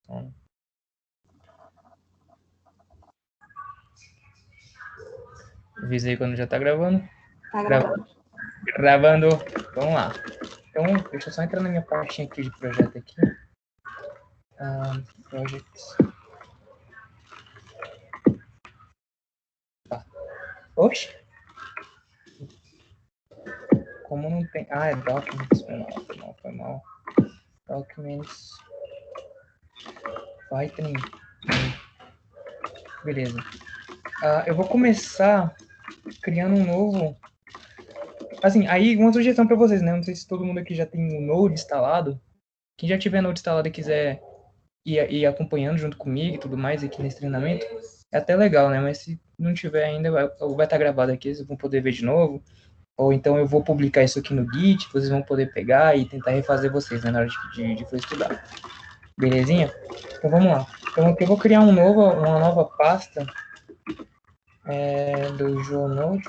Então, avisa aí quando já tá gravando. Tá gravando. Gravando. Vamos lá. Então, deixa eu só entrar na minha pastinha aqui de projeto aqui. Projects. Tá. Oxe. Como não tem... Ah, é Documents. Foi mal. Documents. Python. Beleza. Eu vou começar criando um novo... Assim, aí uma sugestão para vocês, né? Não sei se todo mundo aqui já tem o Node instalado. Quem já tiver Node instalado e quiser ir acompanhando junto comigo e tudo mais aqui nesse treinamento, é até legal, né? Mas se não tiver ainda, vai estar gravado aqui, vocês vão poder ver de novo. Ou então eu vou publicar isso aqui no Git, vocês vão poder pegar e tentar refazer vocês, né? Na hora de for estudar. Belezinha? Então vamos lá. Então aqui eu vou criar uma nova pasta do Jonode.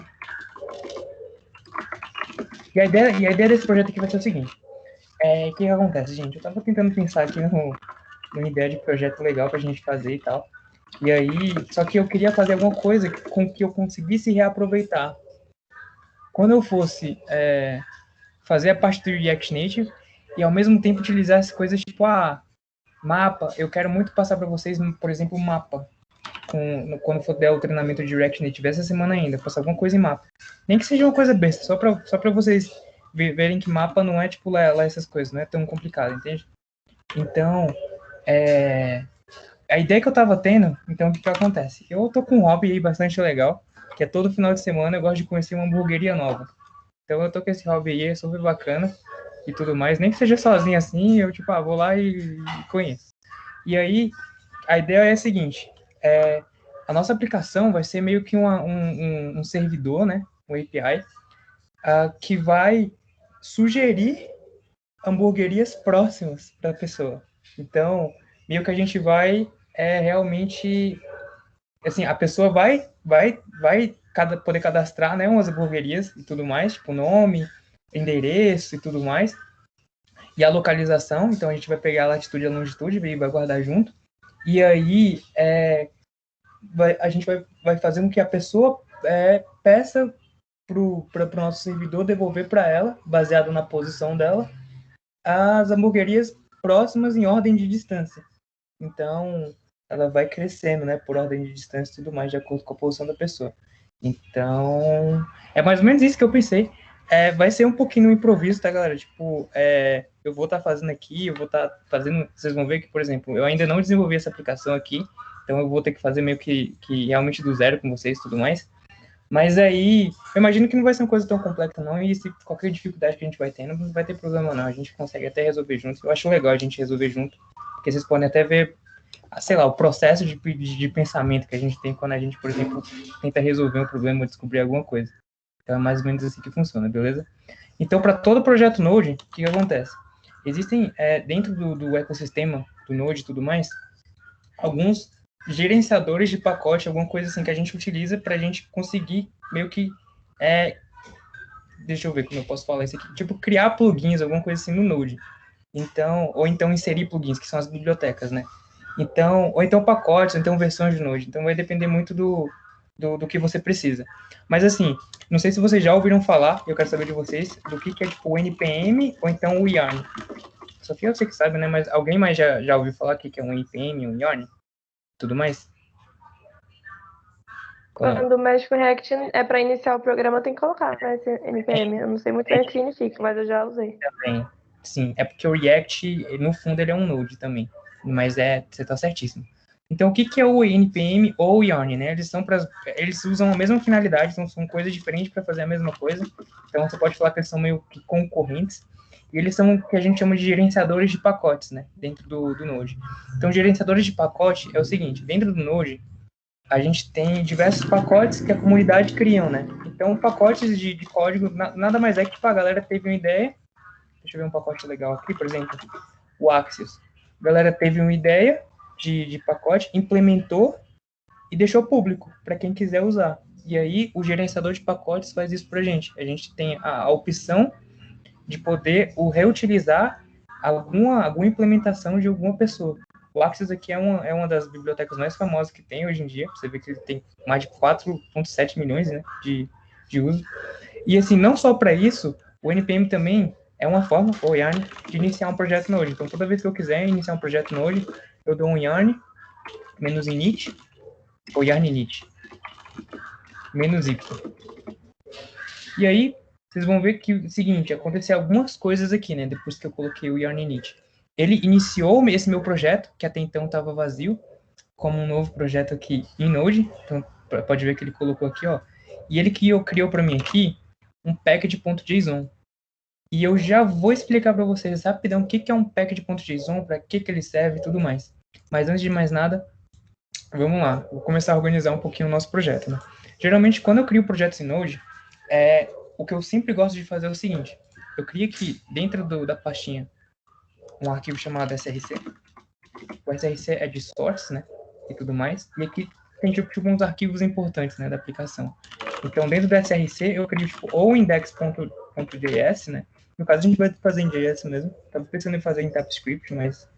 E a ideia desse projeto aqui vai ser o seguinte. O que acontece, gente? Eu tava tentando pensar aqui numa ideia de projeto legal pra gente fazer e tal. E aí, só que eu queria fazer alguma coisa com que eu conseguisse reaproveitar. Quando eu fosse fazer a parte do React Native e ao mesmo tempo utilizar as coisas tipo, mapa, eu quero muito passar para vocês, por exemplo, mapa. Quando for der o treinamento de React Native essa semana ainda, passar alguma coisa em mapa. Nem que seja uma coisa besta, só para vocês verem que mapa não é tipo lá essas coisas, não é tão complicado, entende? Então, a ideia que eu tava tendo, então o que acontece? Eu tô com um hobby aí bastante legal, que é todo final de semana eu gosto de conhecer uma hamburgueria nova. Então eu tô com esse hobby aí, é super bacana e tudo mais, nem que seja sozinho assim, eu tipo, vou lá e conheço. E aí, a ideia é a seguinte, a nossa aplicação vai ser meio que um servidor, né, um API, que vai sugerir hamburguerias próximas para a pessoa. Então, meio que a gente vai realmente, assim, a pessoa vai poder cadastrar, né, umas hamburguerias e tudo mais, tipo nome, endereço e tudo mais, e a localização. Então a gente vai pegar a latitude e a longitude e vai guardar junto. E aí a gente vai fazer com que a pessoa peça para o nosso servidor devolver para ela, baseado na posição dela, as hamburguerias próximas em ordem de distância. Então, ela vai crescendo, né, por ordem de distância e tudo mais, de acordo com a posição da pessoa. Então, é mais ou menos isso que eu pensei. Vai ser um pouquinho no improviso, tá, galera? Tipo, eu vou estar fazendo aqui, eu vou estar fazendo... Vocês vão ver que, por exemplo, eu ainda não desenvolvi essa aplicação aqui, então eu vou ter que fazer meio que realmente do zero com vocês e tudo mais. Mas aí, eu imagino que não vai ser uma coisa tão complexa, não, e se qualquer dificuldade que a gente vai tendo, não vai ter problema, não. A gente consegue até resolver junto. Eu acho legal a gente resolver junto, porque vocês podem até ver, sei lá, o processo de pensamento que a gente tem quando a gente, por exemplo, tenta resolver um problema ou descobrir alguma coisa. Então, é mais ou menos assim que funciona, beleza? Então, para todo projeto Node, o que acontece? Existem, dentro do ecossistema do Node e tudo mais, alguns gerenciadores de pacote, alguma coisa assim que a gente utiliza para a gente conseguir meio que deixa eu ver como eu posso falar isso aqui, tipo criar plugins, alguma coisa assim no Node. Então, ou então inserir plugins, que são as bibliotecas, né? Então, ou então pacotes, ou então versões de Node. Então vai depender muito do que você precisa. Mas assim, não sei se vocês já ouviram falar, eu quero saber de vocês, do que é tipo o NPM ou então o Yarn. Sofia, eu sei que sabe, né? Mas alguém mais já ouviu falar o que é um NPM, um Yarn? Tudo mais? Quando mexe com React, para iniciar o programa tem que colocar, né, esse NPM. Eu não sei muito bem o que significa, mas eu já usei. Também. Sim, é porque o React, no fundo, ele é um Node também. Mas você tá certíssimo. Então, o que é o NPM ou o Yarn, né? Eles usam a mesma finalidade, então são coisas diferentes para fazer a mesma coisa. Então, você pode falar que eles são meio que concorrentes. E eles são o que a gente chama de gerenciadores de pacotes, né? Dentro do Node. Então, gerenciadores de pacote é o seguinte, dentro do Node, a gente tem diversos pacotes que a comunidade criam, né? Então, pacotes de código, nada mais é que tipo, a galera teve uma ideia. Deixa eu ver um pacote legal aqui, por exemplo, o Axios. A galera teve uma ideia de pacote, implementou e deixou público para quem quiser usar. E aí o gerenciador de pacotes faz isso para a gente. A gente tem a opção de poder reutilizar alguma implementação de alguma pessoa. O Axios aqui é uma das bibliotecas mais famosas que tem hoje em dia. Você vê que ele tem mais de 4,7 milhões, né, de uso. E assim, não só para isso, o NPM também é uma forma, o Yarn, de iniciar um projeto Node. Então, toda vez que eu quiser iniciar um projeto Node, eu dou um Yarn, menos init, ou Yarn init, menos y. E aí, vocês vão ver que o seguinte, aconteceu algumas coisas aqui, né, depois que eu coloquei o Yarn init. Ele iniciou esse meu projeto, que até então estava vazio, como um novo projeto aqui em Node. Então, pode ver que ele colocou aqui, ó. E ele criou para mim aqui um package.json. E eu já vou explicar para vocês rapidão o que é um package.json, para que ele serve e tudo mais. Mas antes de mais nada, vamos lá. Vou começar a organizar um pouquinho o nosso projeto, né? Geralmente, quando eu crio projetos em Node, o que eu sempre gosto de fazer é o seguinte. Eu crio aqui, dentro da pastinha, um arquivo chamado src. O src é de source, né? E tudo mais. E aqui tem tipo uns arquivos importantes, né, da aplicação. Então, dentro do src, eu crio tipo, ou index.js, né? No caso, a gente vai fazer em JS mesmo. Estava pensando em fazer em TypeScript, mas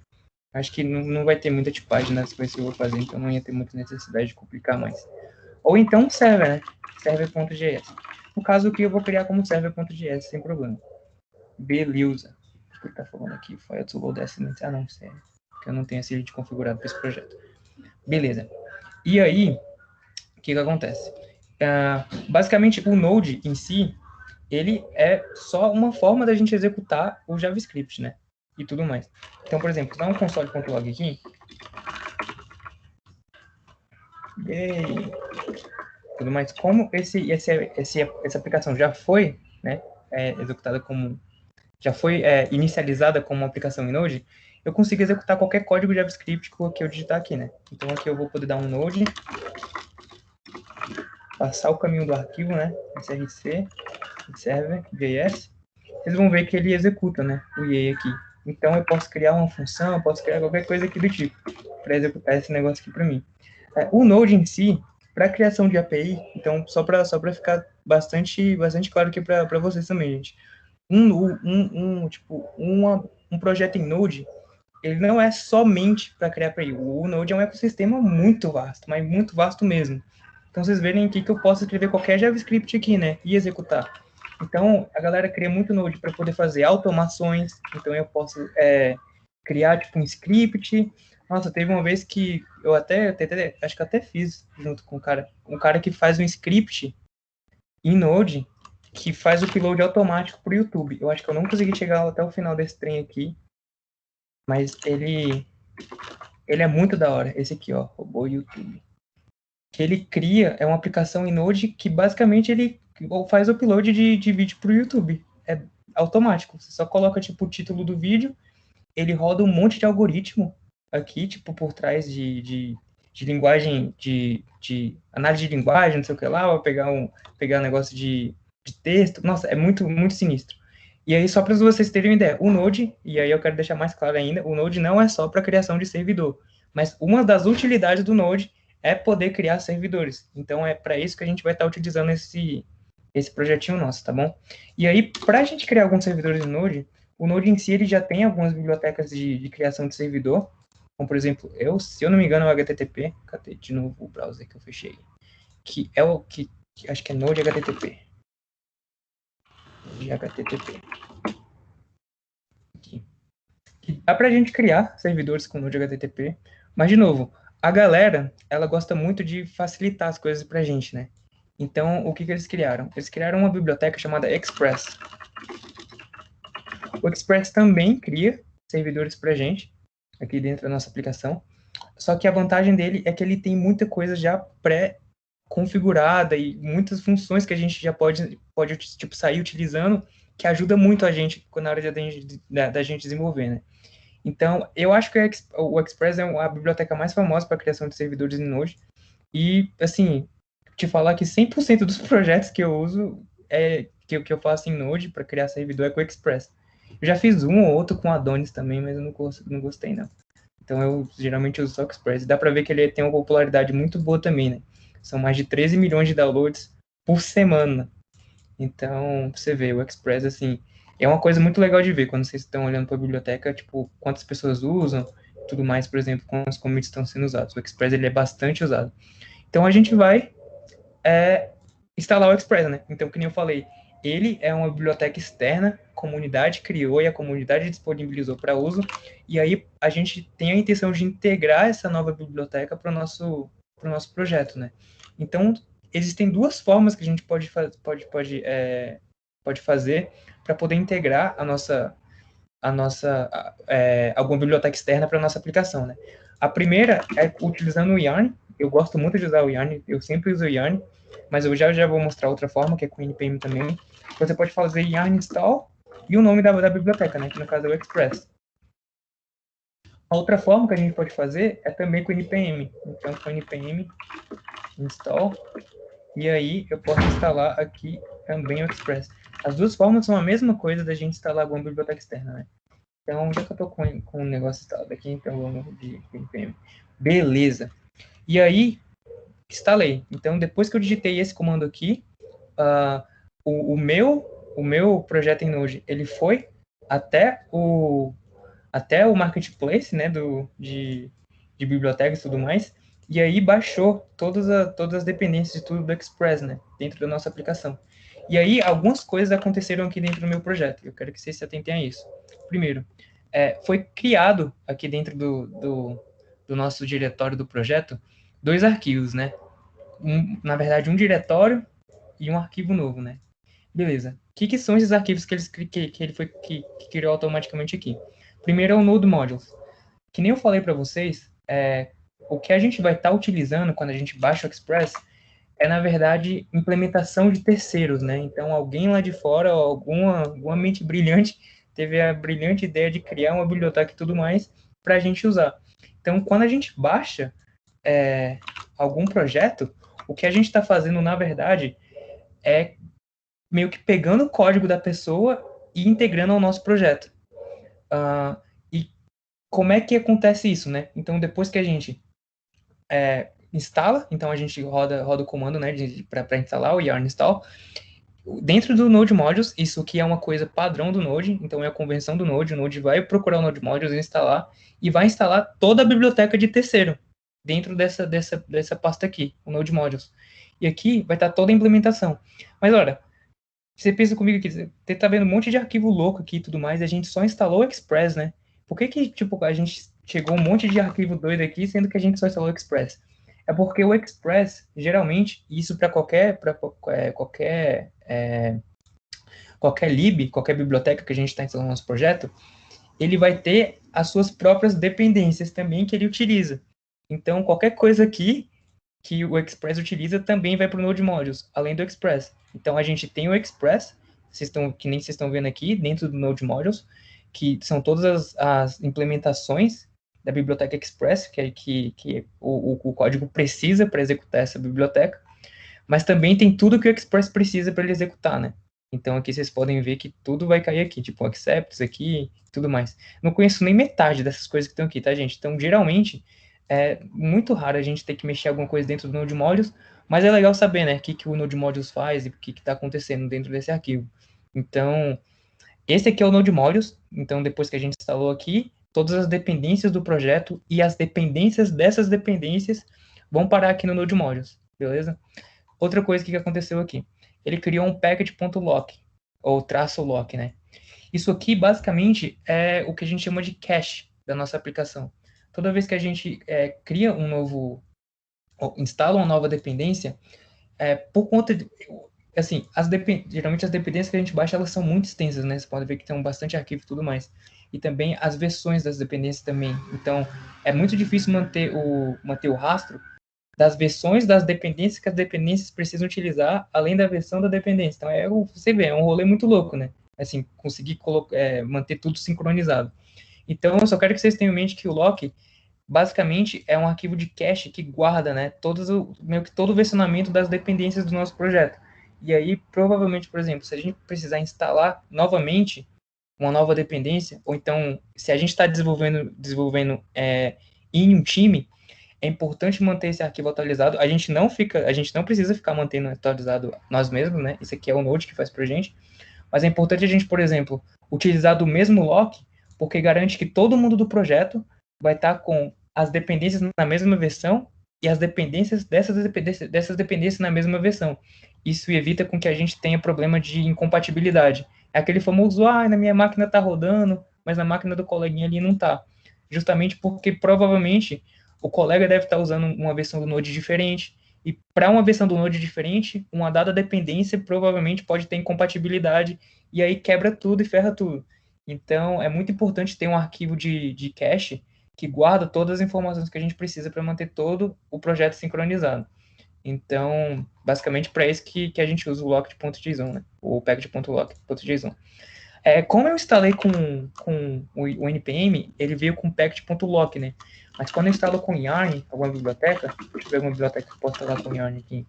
acho que não vai ter muita tipagem nas coisas que eu vou fazer, então não ia ter muita necessidade de complicar mais. Ou então um server, né? Server.js. No caso aqui, eu vou criar como server.js, sem problema. Beleza. O que ele tá falando aqui? Foi to load estimates. Ah, não, sério. Porque eu não tenho esse lead configurado para esse projeto. Beleza. E aí, o que acontece? Basicamente, o Node em si, ele é só uma forma da gente executar o JavaScript, né? E tudo mais. Então, por exemplo, dá um console.log aqui. E tudo mais. Como essa aplicação já foi, né, executada como... Já foi inicializada como uma aplicação em Node, eu consigo executar qualquer código JavaScript que eu digitar aqui, né? Então, aqui eu vou poder dar um Node, passar o caminho do arquivo, né? src, server, JS. Vocês vão ver que ele executa, né? O IE aqui. Então, eu posso criar uma função, eu posso criar qualquer coisa aqui do tipo, para executar esse negócio aqui para mim. O Node em si, para a criação de API, então, só para ficar bastante claro aqui para vocês também, gente. Um projeto em Node, ele não é somente para criar API. O Node é um ecossistema muito vasto, mas muito vasto mesmo. Então, vocês verem aqui que eu posso escrever qualquer JavaScript aqui, né? E executar. Então, a galera cria muito Node para poder fazer automações. Então, eu posso criar, tipo, um script. Nossa, teve uma vez que eu acho que eu até fiz junto com um cara que faz um script em Node que faz o upload automático para o YouTube. Eu acho que eu não consegui chegar até o final desse trem aqui, mas ele é muito da hora. Esse aqui, ó, robô YouTube. Que ele cria, uma aplicação em Node que basicamente ele faz upload de vídeo para o YouTube. É automático. Você só coloca, tipo, o título do vídeo, ele roda um monte de algoritmo aqui, tipo, por trás de linguagem, de análise de linguagem, não sei o que lá, vai pegar um negócio de texto. Nossa, é muito, muito sinistro. E aí, só para vocês terem uma ideia, o Node, e aí eu quero deixar mais claro ainda, o Node não é só para criação de servidor, mas uma das utilidades do Node é poder criar servidores. Então, é para isso que a gente vai estar utilizando esse projetinho nosso, tá bom? E aí, para a gente criar alguns servidores no Node, o Node em si ele já tem algumas bibliotecas de criação de servidor, como, por exemplo, se eu não me engano, é o HTTP. Cadê de novo o browser que eu fechei? Que é o que acho que é Node HTTP. De HTTP. Aqui. Que dá pra gente criar servidores com Node HTTP, mas, de novo, a galera, ela gosta muito de facilitar as coisas pra gente, né? Então, o que eles criaram? Eles criaram uma biblioteca chamada Express. O Express também cria servidores pra gente, aqui dentro da nossa aplicação, só que a vantagem dele é que ele tem muita coisa já pré-configurada e muitas funções que a gente já pode tipo, sair utilizando, que ajuda muito a gente na hora da gente desenvolver, né? Então, eu acho que o Express é a biblioteca mais famosa para a criação de servidores em Node. E, assim, te falar que 100% dos projetos que eu uso, que eu faço em Node para criar servidor é com o Express. Eu já fiz um ou outro com Adonis também, mas eu não gostei, não. Então, eu geralmente uso só o Express. Dá para ver que ele tem uma popularidade muito boa também, né? São mais de 13 milhões de downloads por semana. Então, você vê, o Express, assim, é uma coisa muito legal de ver quando vocês estão olhando para a biblioteca, tipo, quantas pessoas usam tudo mais, por exemplo, com os commits estão sendo usados. O Express ele é bastante usado. Então a gente vai instalar o Express, né? Então, que nem eu falei, ele é uma biblioteca externa, a comunidade criou e a comunidade disponibilizou para uso, e aí a gente tem a intenção de integrar essa nova biblioteca para o nosso projeto, né? Então, existem duas formas que a gente pode fazer para poder integrar alguma biblioteca externa para a nossa aplicação, né? A primeira é utilizando o Yarn. Eu gosto muito de usar o Yarn, eu sempre uso o Yarn, mas eu já vou mostrar outra forma, que é com o npm também. Você pode fazer yarn install e o nome da biblioteca, né, que no caso é o Express. A outra forma que a gente pode fazer é também com o npm. Então, com o npm install, e aí eu posso instalar aqui também o Express. As duas formas são a mesma coisa da gente instalar alguma biblioteca externa, né? Então, já que eu estou com o negócio instalado aqui, então vamos de npm. Beleza. E aí, instalei. Então, depois que eu digitei esse comando aqui, o meu projeto em Node, ele foi até o marketplace, né, de bibliotecas e tudo mais, e aí baixou todas as dependências de tudo do Express, né, dentro da nossa aplicação. E aí, algumas coisas aconteceram aqui dentro do meu projeto. Eu quero que vocês se atentem a isso. Primeiro, foi criado aqui dentro do nosso diretório do projeto 2 arquivos, né? Na verdade, um diretório e um arquivo novo, né? Beleza. O que são esses arquivos que ele criou automaticamente aqui? Primeiro é o Node Modules. Que nem eu falei para vocês, o que a gente vai estar utilizando quando a gente baixa o Express é, na verdade, implementação de terceiros, né? Então, alguém lá de fora, alguma mente brilhante, teve a brilhante ideia de criar uma biblioteca e tudo mais para a gente usar. Então, quando a gente baixa algum projeto, o que a gente está fazendo, na verdade, é meio que pegando o código da pessoa e integrando ao nosso projeto. E como é que acontece isso, né? Então, depois que a gente instala, então a gente roda o comando, né, para instalar o yarn install. Dentro do Node Modules, isso aqui é uma coisa padrão do Node, então é a convenção do Node. O Node vai procurar o Node Modules, instalar, e vai instalar toda a biblioteca de terceiro dentro dessa pasta aqui, o Node Modules. E aqui vai estar toda a implementação. Mas olha, você pensa comigo aqui, você tá vendo um monte de arquivo louco aqui e tudo mais, e a gente só instalou o Express, né? Por que tipo, a gente chegou um monte de arquivo doido aqui, sendo que a gente só instalou o Express? É porque o Express, geralmente, isso para qualquer lib, qualquer biblioteca que a gente está instalando no nosso projeto, ele vai ter as suas próprias dependências também que ele utiliza. Então, qualquer coisa aqui que o Express utiliza também vai para o Node Modules, além do Express. Então, a gente tem o Express, que nem vocês estão vendo aqui, dentro do Node Modules, que são todas as implementações da biblioteca Express, que o código precisa para executar essa biblioteca, mas também tem tudo que o Express precisa para ele executar, né? Então, aqui vocês podem ver que tudo vai cair aqui, tipo, accepts aqui, tudo mais. Não conheço nem metade dessas coisas que estão aqui, tá, gente? Então, geralmente, é muito raro a gente ter que mexer alguma coisa dentro do Node Modules, mas é legal saber, né, o que o Node Modules faz e o que está acontecendo dentro desse arquivo. Então, esse aqui é o Node Modules. Então, depois que a gente instalou aqui, todas as dependências do projeto e as dependências dessas dependências vão parar aqui no Node Modules, beleza? Outra coisa que aconteceu aqui, ele criou um package.lock, ou -lock, né? Isso aqui, basicamente, é o que a gente chama de cache da nossa aplicação. Toda vez que a gente cria instala uma nova dependência, por conta de, assim, geralmente as dependências que a gente baixa, elas são muito extensas, né? Você pode ver que tem bastante arquivo e tudo mais. E também as versões das dependências também. Então, é muito difícil manter o rastro das versões das dependências que as dependências precisam utilizar, além da versão da dependência. Então, você vê, é um rolê muito louco, né? Assim, conseguir manter tudo sincronizado. Então, eu só quero que vocês tenham em mente que o lock, basicamente, é um arquivo de cache que guarda, né, meio que todo o versionamento das dependências do nosso projeto. E aí, provavelmente, por exemplo, se a gente precisar instalar novamente uma nova dependência, ou então, se a gente está desenvolvendo em um time, é importante manter esse arquivo atualizado. A gente não precisa ficar mantendo atualizado nós mesmos, né? Isso aqui é o Node que faz pra gente. Mas é importante a gente, por exemplo, utilizar do mesmo lock, porque garante que todo mundo do projeto vai estar com as dependências na mesma versão e as dependências dessas dependências na mesma versão. Isso evita com que a gente tenha problema de incompatibilidade. É aquele famoso, na minha máquina está rodando, mas na máquina do coleguinha ali não está. Justamente porque provavelmente o colega deve estar usando uma versão do Node diferente, e para uma versão do Node diferente, uma dada dependência provavelmente pode ter incompatibilidade, e aí quebra tudo e ferra tudo. Então, é muito importante ter um arquivo de cache que guarda todas as informações que a gente precisa para manter todo o projeto sincronizado. Então, basicamente, para isso que a gente usa o lock.json, né? O package.lock.json. Como eu instalei com o NPM, ele veio com package.lock, né? Mas quando eu instalo com Yarn, alguma biblioteca, deixa eu ver alguma biblioteca que eu posso instalar com Yarn aqui.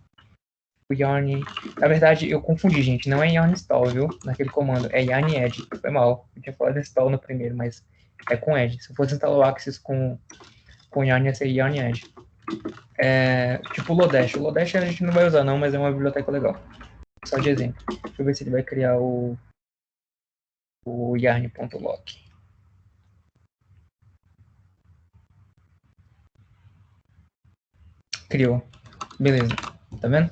O Yarn, na verdade, eu confundi, gente, não é Yarn install, viu? Naquele comando, é Yarn Edge, foi mal. Eu tinha falado install no primeiro, mas é com Edge. Se eu fosse instalar o Axis com Yarn, ia ser Yarn Edge. Tipo o Lodash. O Lodash a gente não vai usar não, mas é uma biblioteca legal. Só de exemplo. Deixa eu ver se ele vai criar o yarn.lock. Criou. Beleza. Tá vendo?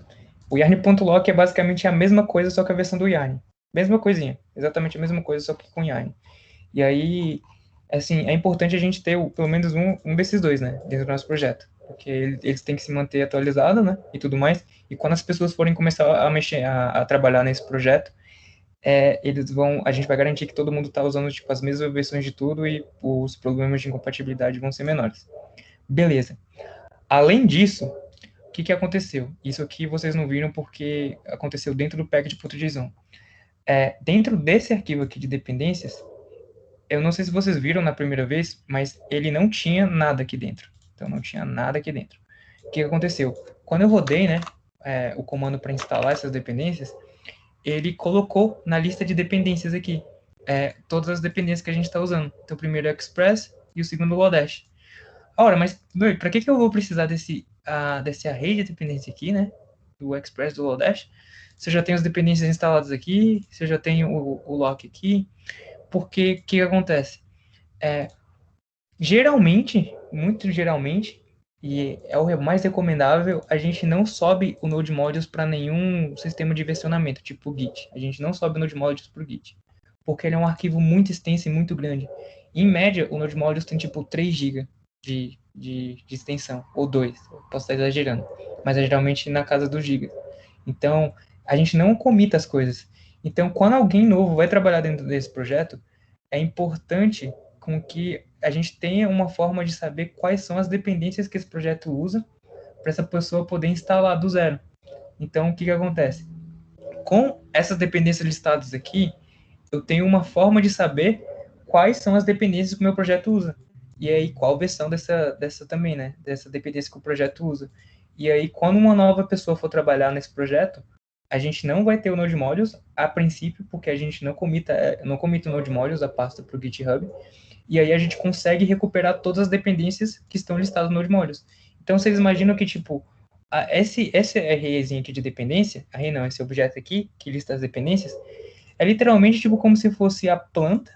O yarn.lock é basicamente a mesma coisa, só que a versão do Yarn. Mesma coisinha. Exatamente a mesma coisa, só que com Yarn. E aí, assim, é importante a gente ter pelo menos um desses dois, né? Dentro do nosso projeto. Porque eles têm que se manter atualizados, né? E tudo mais. E quando as pessoas forem começar a mexer, a trabalhar nesse projeto, a gente vai garantir que todo mundo está usando tipo, as mesmas versões de tudo e os problemas de incompatibilidade vão ser menores. Beleza. Além disso, o que aconteceu? Isso aqui vocês não viram porque aconteceu dentro do package.json. Dentro desse arquivo aqui de dependências, eu não sei se vocês viram na primeira vez, mas ele não tinha nada aqui dentro. Então, não tinha nada aqui dentro. O que aconteceu? Quando eu rodei, né, o comando para instalar essas dependências, ele colocou na lista de dependências aqui todas as dependências que a gente está usando. Então, o primeiro é o Express e o segundo é o Lodash. Ora, mas para que eu vou precisar desse array de dependência aqui, né? Do Express, do Lodash? Se eu já tenho as dependências instaladas aqui, se eu já tenho o lock aqui, porque o que acontece? Geralmente, muito geralmente, e é o mais recomendável, a gente não sobe o Node Modules para nenhum sistema de versionamento, tipo o Git. A gente não sobe o Node Modules para o Git, porque ele é um arquivo muito extenso e muito grande. Em média, o Node Modules tem tipo 3 GB de extensão, ou 2, posso estar exagerando, mas é geralmente na casa dos gigas. Então, a gente não comita as coisas. Então, quando alguém novo vai trabalhar dentro desse projeto, é importante com que a gente tenha uma forma de saber quais são as dependências que esse projeto usa para essa pessoa poder instalar do zero. Então, o que acontece? Com essas dependências listadas aqui, eu tenho uma forma de saber quais são as dependências que o meu projeto usa. E aí, qual versão dessa também, né? Dessa dependência que o projeto usa. E aí, quando uma nova pessoa for trabalhar nesse projeto, a gente não vai ter o Node Modules, a princípio, porque a gente não comita o Node Modules, a pasta para o GitHub, e aí a gente consegue recuperar todas as dependências que estão listadas no Node Modules. Então, vocês imaginam que, tipo, esse arrayzinho aqui de dependência, array não, esse objeto aqui, que lista as dependências, é literalmente, tipo, como se fosse a planta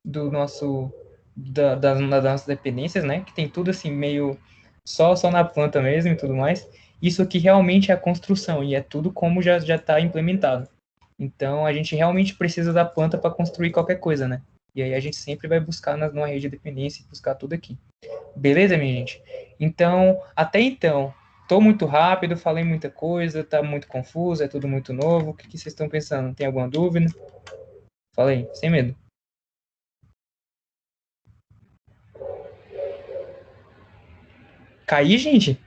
do nosso, das nossas dependências, né? Que tem tudo, assim, meio só na planta mesmo e tudo mais. Isso aqui realmente é a construção, e é tudo como já está implementado. Então, a gente realmente precisa da planta para construir qualquer coisa, né? E aí a gente sempre vai buscar no array de dependência e buscar tudo aqui. Beleza, minha gente? Então, até então, tô muito rápido, falei muita coisa, tá muito confuso, é tudo muito novo. O que vocês estão pensando? Tem alguma dúvida? Fala aí, sem medo. Caí, gente?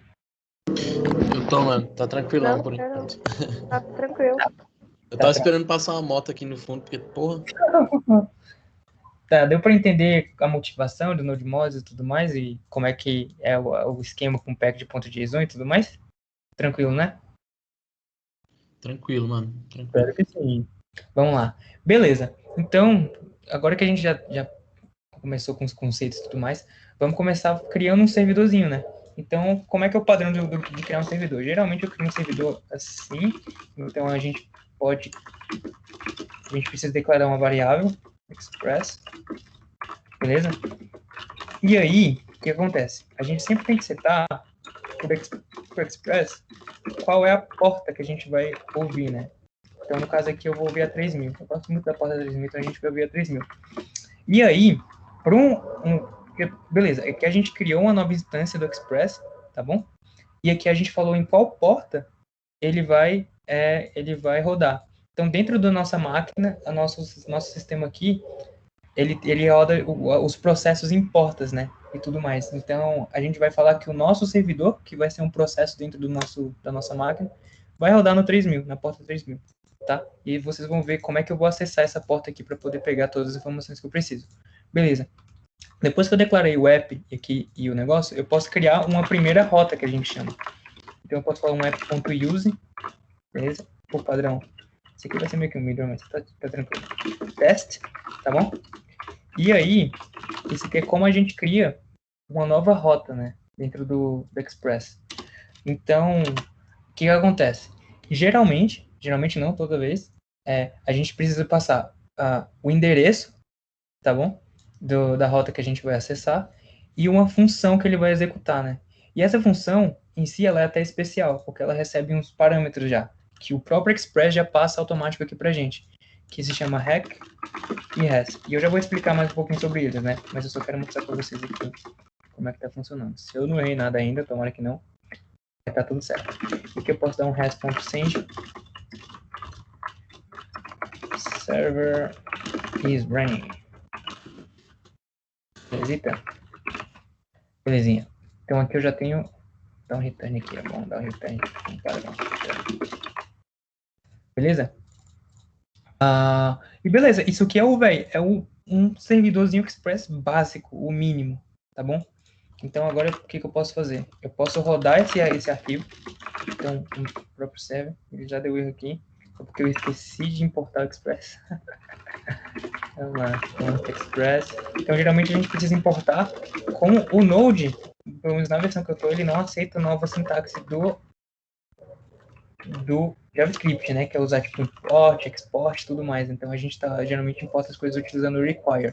Eu tô, mano. Tá tranquilão Não, por não. enquanto. Tá tranquilo. Eu tava esperando passar uma moto aqui no fundo, porque, porra. Tá, deu para entender a motivação do Node Modules e tudo mais, e como é que é o esquema com o pack de .json e tudo mais? Tranquilo, né? Tranquilo, mano. Tranquilo. Espero que sim. Vamos lá. Beleza. Então, agora que a gente já começou com os conceitos e tudo mais, vamos começar criando um servidorzinho, né? Então, como é que é o padrão de criar um servidor? Geralmente eu crio um servidor assim, então a gente precisa declarar uma variável, express, beleza? E aí, o que acontece? A gente sempre tem que setar por Express qual é a porta que a gente vai ouvir, né? Então, no caso aqui, eu vou ouvir a 3000. Eu gosto muito da porta 3000, então a gente vai ouvir a 3000. E aí, para beleza, aqui a gente criou uma nova instância do Express, tá bom? E aqui a gente falou em qual porta ele vai rodar. Então, dentro da nossa máquina, nosso sistema aqui, ele roda os processos em portas, né? E tudo mais. Então, a gente vai falar que o nosso servidor, que vai ser um processo dentro da nossa máquina, vai rodar no 3000, na porta 3000, tá? E vocês vão ver como é que eu vou acessar essa porta aqui para poder pegar todas as informações que eu preciso. Beleza. Depois que eu declarei o app aqui e o negócio, eu posso criar uma primeira rota, que a gente chama. Então, eu posso falar um app.use, beleza? Por padrão. Esse aqui vai ser meio que um middle, mas tá tranquilo. Test, tá bom? E aí, isso aqui é como a gente cria uma nova rota, né? Dentro do Express. Então, o que acontece? Geralmente não toda vez, a gente precisa passar o endereço, tá bom? Da rota que a gente vai acessar e uma função que ele vai executar, né? E essa função, em si, ela é até especial, porque ela recebe uns parâmetros já, que o próprio Express já passa automático aqui pra gente, que se chama hack e res. E eu já vou explicar mais um pouquinho sobre eles, né? Mas eu só quero mostrar pra vocês aqui como é que tá funcionando. Se eu não errei nada ainda, tomara que não, tá tudo certo. Aqui eu posso dar um res.send server is running. Beleza? Belezinha. Então aqui eu já tenho. Dá um return aqui, é bom dar um return. Beleza? E beleza, isso aqui é um servidorzinho Express básico, o mínimo, tá bom? Então agora o que eu posso fazer? Eu posso rodar esse arquivo. Então, o próprio server, ele já deu erro aqui, porque eu esqueci de importar o Express. Vamos lá, Express. Então, geralmente a gente precisa importar com o Node, pelo menos na versão que eu estou, ele não aceita nova sintaxe do JavaScript, né? Que é usar tipo import, export, tudo mais. Então, a gente geralmente importa as coisas utilizando o require.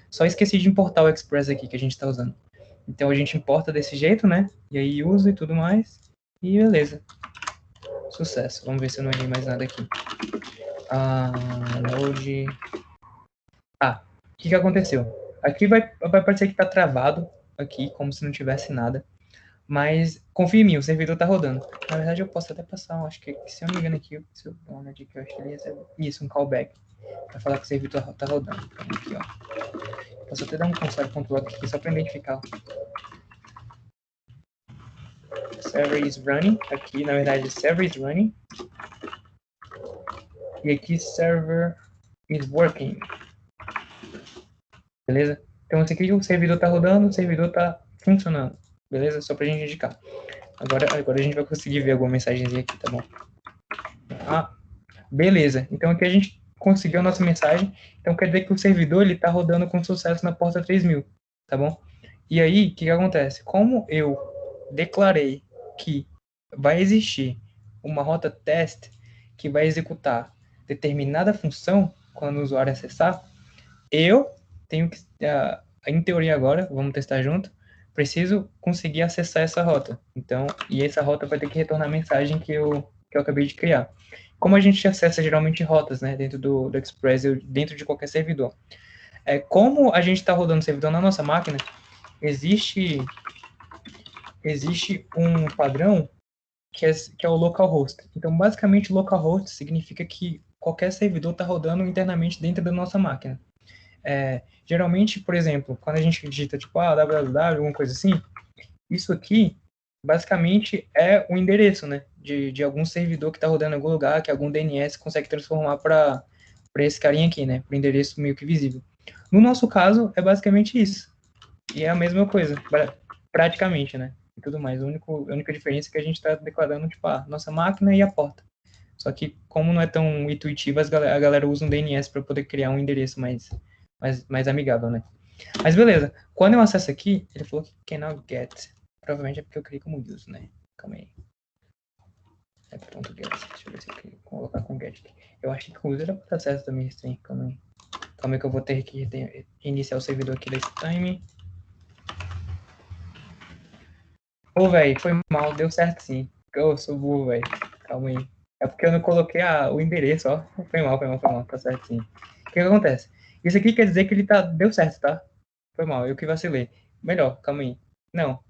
Só esqueci de importar o Express aqui que a gente está usando. Então, a gente importa desse jeito, né? E aí usa e tudo mais. E beleza. Sucesso. Vamos ver se eu não errei mais nada aqui. Node. O que aconteceu? Aqui vai parecer que está travado, aqui, como se não tivesse nada. Mas confia em mim, o servidor está rodando. Na verdade, eu posso até passar, acho que se eu não me engano aqui, se eu dar uma olhadinha aqui, eu acho que ele recebe isso, um callback, para falar que o servidor está rodando. Então, aqui, ó. Posso até dar um console.log aqui, só para identificar. Server is running. Aqui, na verdade, server is running. E aqui, server is working. Beleza? Então, esse aqui o servidor está rodando, o servidor está funcionando. Beleza? Só para a gente indicar. Agora a gente vai conseguir ver alguma mensagenzinha aqui, tá bom? Beleza. Então, aqui a gente conseguiu a nossa mensagem. Então, quer dizer que o servidor está rodando com sucesso na porta 3000, tá bom? E aí, o que acontece? Como eu declarei que vai existir uma rota teste que vai executar determinada função quando o usuário acessar, eu tenho que, em teoria agora, vamos testar junto, preciso conseguir acessar essa rota. Então, e essa rota vai ter que retornar a mensagem que eu acabei de criar. Como a gente acessa geralmente rotas, né, dentro do Express, dentro de qualquer servidor. Como a gente está rodando o servidor na nossa máquina, existe um padrão que é o localhost. Então, basicamente, localhost significa que qualquer servidor está rodando internamente dentro da nossa máquina. Geralmente, por exemplo, quando a gente digita tipo www, alguma coisa assim, isso aqui basicamente é o endereço, né, de algum servidor que está rodando em algum lugar, que algum DNS consegue transformar para esse carinha aqui, né, para o endereço meio que visível. No nosso caso, é basicamente isso. E é a mesma coisa, praticamente, né, e tudo mais. A única diferença é que a gente está declarando, tipo, nossa máquina e a porta. Só que, como não é tão intuitivo, a galera usa um DNS para poder criar um endereço mais amigável, né? Mas beleza, quando eu acesso aqui, ele falou que cannot get. Provavelmente é porque eu criei como use, né? Calma aí. Ponto get. Deixa eu ver se eu colocar com get aqui. Eu achei que o user era para acesso da minha string. Calma aí que eu vou ter que iniciar o servidor aqui desse time. Ô, velho, foi mal, deu certo sim. Eu sou burro, velho. Calma aí. É porque eu não coloquei o endereço, ó. Foi mal, tá certo sim. O que acontece? Isso aqui quer dizer que ele deu certo, tá? Foi mal, eu que vacilei. Melhor, calma aí. Não,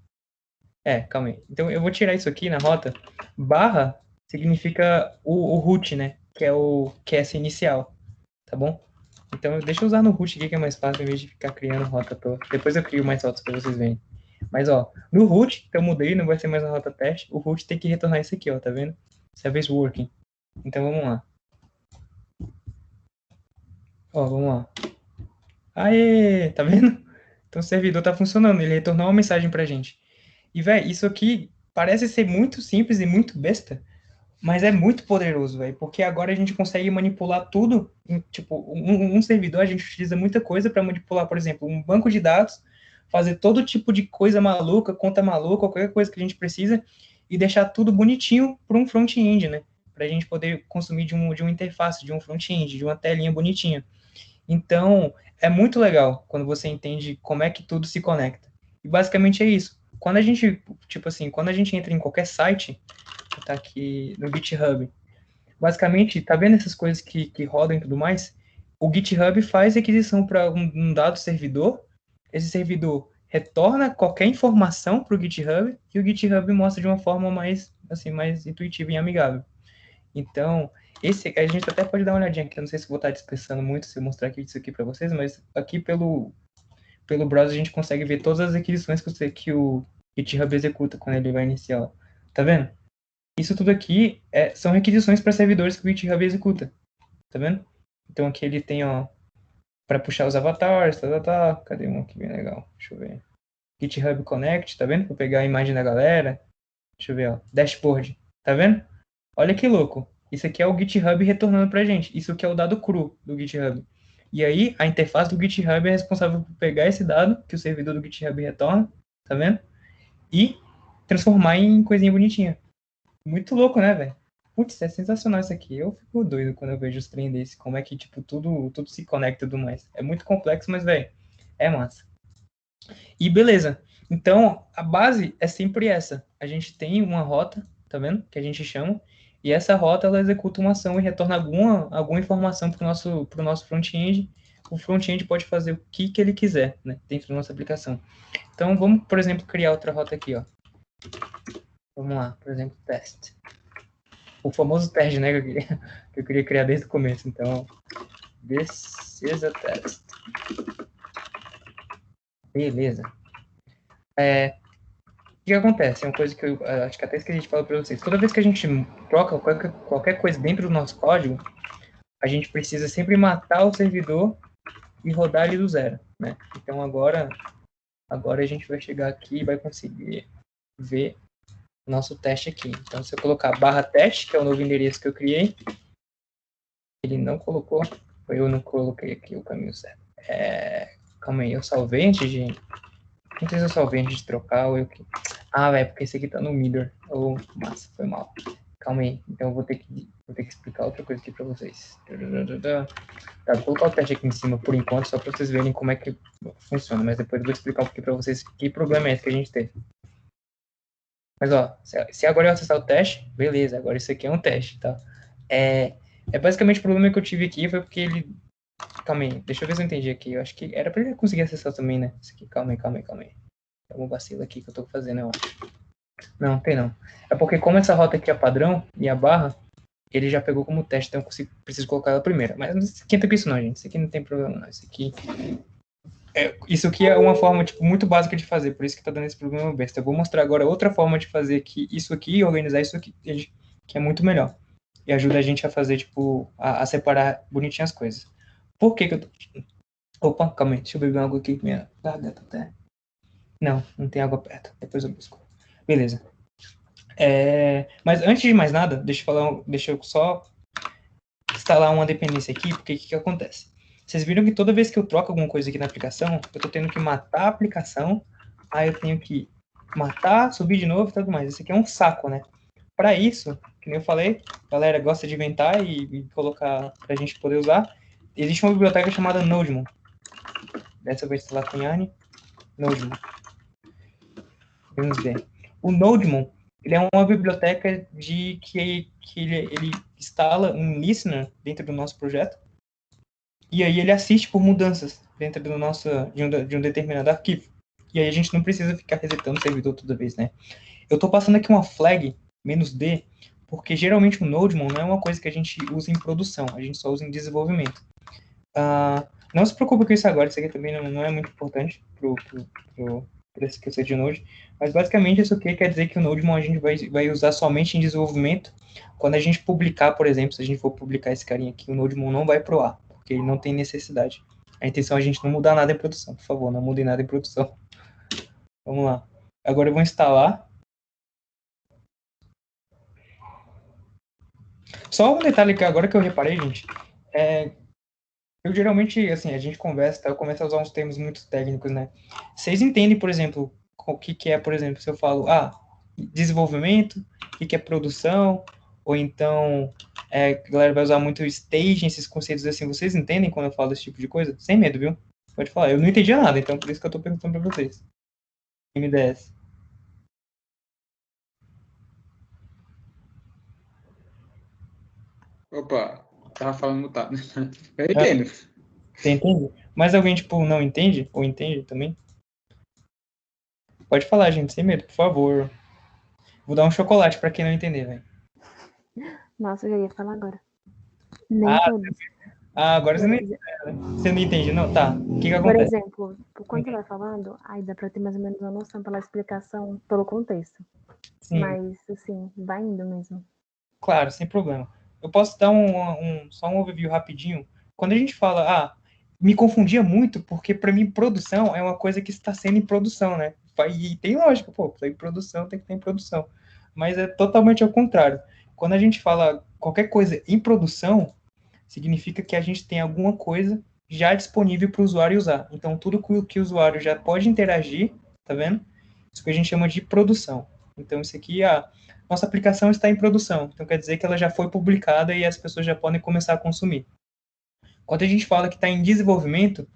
calma aí. Então eu vou tirar isso aqui na rota. Barra significa o root, né? Que é essa inicial, tá bom? Então deixa eu usar no root aqui que é mais fácil em vez de ficar criando rota toda. Depois eu crio mais rotas pra vocês verem. Mas ó, no root, que eu mudei, não vai ser mais uma rota teste, o root tem que retornar isso aqui, ó, tá vendo? Service working. Então vamos lá. Ó, vamos lá. Aê, tá vendo? Então o servidor tá funcionando, ele retornou uma mensagem pra gente. E, velho, isso aqui parece ser muito simples e muito besta, mas é muito poderoso, velho, porque agora a gente consegue manipular tudo. Tipo, um servidor, a gente utiliza muita coisa para manipular, por exemplo, um banco de dados, fazer todo tipo de coisa maluca, conta maluca, qualquer coisa que a gente precisa, e deixar tudo bonitinho para um front-end, né? Para a gente poder consumir de uma interface, de um front-end, de uma telinha bonitinha. Então, é muito legal quando você entende como é que tudo se conecta. E basicamente é isso. Quando a gente, tipo assim, quando a gente entra em qualquer site, tá aqui no GitHub, basicamente, tá vendo essas coisas que rodam e tudo mais? O GitHub faz requisição para um dado servidor, esse servidor retorna qualquer informação para o GitHub e o GitHub mostra de uma forma mais, assim, mais intuitiva e amigável. Então, a gente até pode dar uma olhadinha aqui, eu não sei se vou estar dispersando muito se eu mostrar aqui isso aqui para vocês, mas aqui pelo browser a gente consegue ver todas as requisições que o GitHub executa quando ele vai iniciar. Tá vendo? Isso tudo aqui são requisições para servidores que o GitHub executa. Tá vendo? Então aqui ele tem, ó, para puxar os avatares, tá. Cadê um aqui bem legal? Deixa eu ver. GitHub Connect, tá vendo? Para pegar a imagem da galera. Deixa eu ver, ó. Dashboard. Tá vendo? Olha que louco. Isso aqui é o GitHub retornando pra gente. Isso aqui é o dado cru do GitHub. E aí, a interface do GitHub é responsável por pegar esse dado que o servidor do GitHub retorna, tá vendo? E transformar em coisinha bonitinha. Muito louco, né, velho? Putz, é sensacional isso aqui. Eu fico doido quando eu vejo os trem desse. Como é que, tipo, tudo se conecta e tudo mais. É muito complexo, mas, velho, é massa. E beleza. Então, a base é sempre essa. A gente tem uma rota, tá vendo? Que a gente chama. E essa rota, ela executa uma ação e retorna alguma informação para o nosso front-end. O front-end pode fazer o que ele quiser, né? Dentro da nossa aplicação. Então, vamos, por exemplo, criar outra rota aqui, ó. Vamos lá, por exemplo, teste. O famoso teste, né, que eu queria criar desde o começo. Então, this is a test. Beleza. O que acontece? É uma coisa que eu acho que até esqueci de falar para vocês. Toda vez que a gente troca qualquer coisa dentro do nosso código, a gente precisa sempre matar o servidor e rodar ele do zero, né? Então agora a gente vai chegar aqui e vai conseguir ver o nosso teste aqui. Então se eu colocar /teste, que é o novo endereço que eu criei, ele não colocou, eu não coloquei aqui o caminho certo. Calma aí, eu salvei antes de... Não sei se eu salvei antes de trocar ou eu que... Ah, velho, porque esse aqui tá no Midor. Massa, foi mal. Calma aí, então eu vou ter que explicar outra coisa aqui pra vocês. Tá, vou colocar o teste aqui em cima por enquanto, só pra vocês verem como é que funciona, mas depois eu vou explicar um pouquinho pra vocês que problema é esse que a gente teve. Mas ó, se agora eu acessar o teste, beleza, agora isso aqui é um teste, tá? Basicamente o problema que eu tive aqui foi porque ele... Calma aí, deixa eu ver se eu entendi aqui. Eu acho que era pra ele conseguir acessar também, né? Isso aqui, calma aí. Tem algum vacilo aqui que eu tô fazendo, eu acho. Não, tem não. É porque como essa rota aqui é padrão e a barra, ele já pegou como teste, então eu preciso colocar ela primeiro. Mas não se esquenta com isso não, gente. Isso aqui não tem problema não. Isso aqui é uma forma, tipo, muito básica de fazer, por isso que tá dando esse problema besta. Eu vou mostrar agora outra forma de fazer isso aqui e organizar isso aqui, que é muito melhor. E ajuda a gente a fazer, tipo, a separar bonitinho as coisas. Por que eu tô... Opa, calma aí, deixa eu beber água aqui, minha garganta até... Não tem água perto, depois eu busco. Beleza. Mas antes de mais nada, deixa eu só instalar uma dependência aqui, porque o que acontece? Vocês viram que toda vez que eu troco alguma coisa aqui na aplicação, eu estou tendo que matar a aplicação, aí eu tenho que matar, subir de novo e tudo mais. Isso aqui é um saco, né? Para isso, que nem eu falei, a galera gosta de inventar e colocar para a gente poder usar. Existe uma biblioteca chamada Nodemon. Dessa vez instalar com Yarn, Nodemon. Vamos ver. O Nodemon, ele é uma biblioteca que ele instala um listener dentro do nosso projeto, e aí ele assiste por mudanças dentro de um determinado arquivo. E aí a gente não precisa ficar resetando o servidor toda vez, né? Eu estou passando aqui uma flag "-d", porque geralmente o Nodemon não é uma coisa que a gente usa em produção, a gente só usa em desenvolvimento. Não se preocupe com isso agora, isso aqui também não é muito importante para esse conceito de Node, mas basicamente isso aqui quer dizer que o Nodemon a gente vai usar somente em desenvolvimento. Quando a gente publicar, por exemplo, se a gente for publicar esse carinha aqui, o Nodemon não vai pro ar, porque ele não tem necessidade. A intenção é a gente não mudar nada em produção, por favor, não mudem nada em produção. Vamos lá. Agora eu vou instalar. Só um detalhe que agora que eu reparei, gente, eu geralmente, assim, a gente conversa, tá? Eu começo a usar uns termos muito técnicos, né? Vocês entendem, por exemplo, o que é, por exemplo, se eu falo, desenvolvimento, o que é produção, ou então, a galera vai usar muito staging, esses conceitos assim, vocês entendem quando eu falo esse tipo de coisa? Sem medo, viu? Pode falar, eu não entendi nada, então por isso que eu tô perguntando pra vocês. MDS. Opa, tava falando mutado. Eu entendo. Você entende? Mas alguém, tipo, não entende? Ou entende também? Pode falar, gente, sem medo, por favor. Vou dar um chocolate pra quem não entender, velho. Nossa, eu já ia falar agora. Nem Ah, todos. agora você Por não, exe- você não entende, não? Tá. O que Por acontece? exemplo, quando você vai falando, aí dá pra ter mais ou menos uma noção pela explicação, pelo contexto. Sim, Mas, assim, vai indo mesmo. claro, sem problema. Eu posso dar só um overview rapidinho. Quando a gente fala, me confundia muito, porque para mim produção é uma coisa que está sendo em produção, né? E tem lógica, pô, tá em produção, tem que estar em produção. Mas é totalmente ao contrário. Quando a gente fala qualquer coisa em produção, significa que a gente tem alguma coisa já disponível para o usuário usar. Então, tudo que o usuário já pode interagir, tá vendo? Isso que a gente chama de produção. Então, isso aqui, nossa aplicação está em produção. Então, quer dizer que ela já foi publicada e as pessoas já podem começar a consumir. Quando a gente fala que está em desenvolvimento,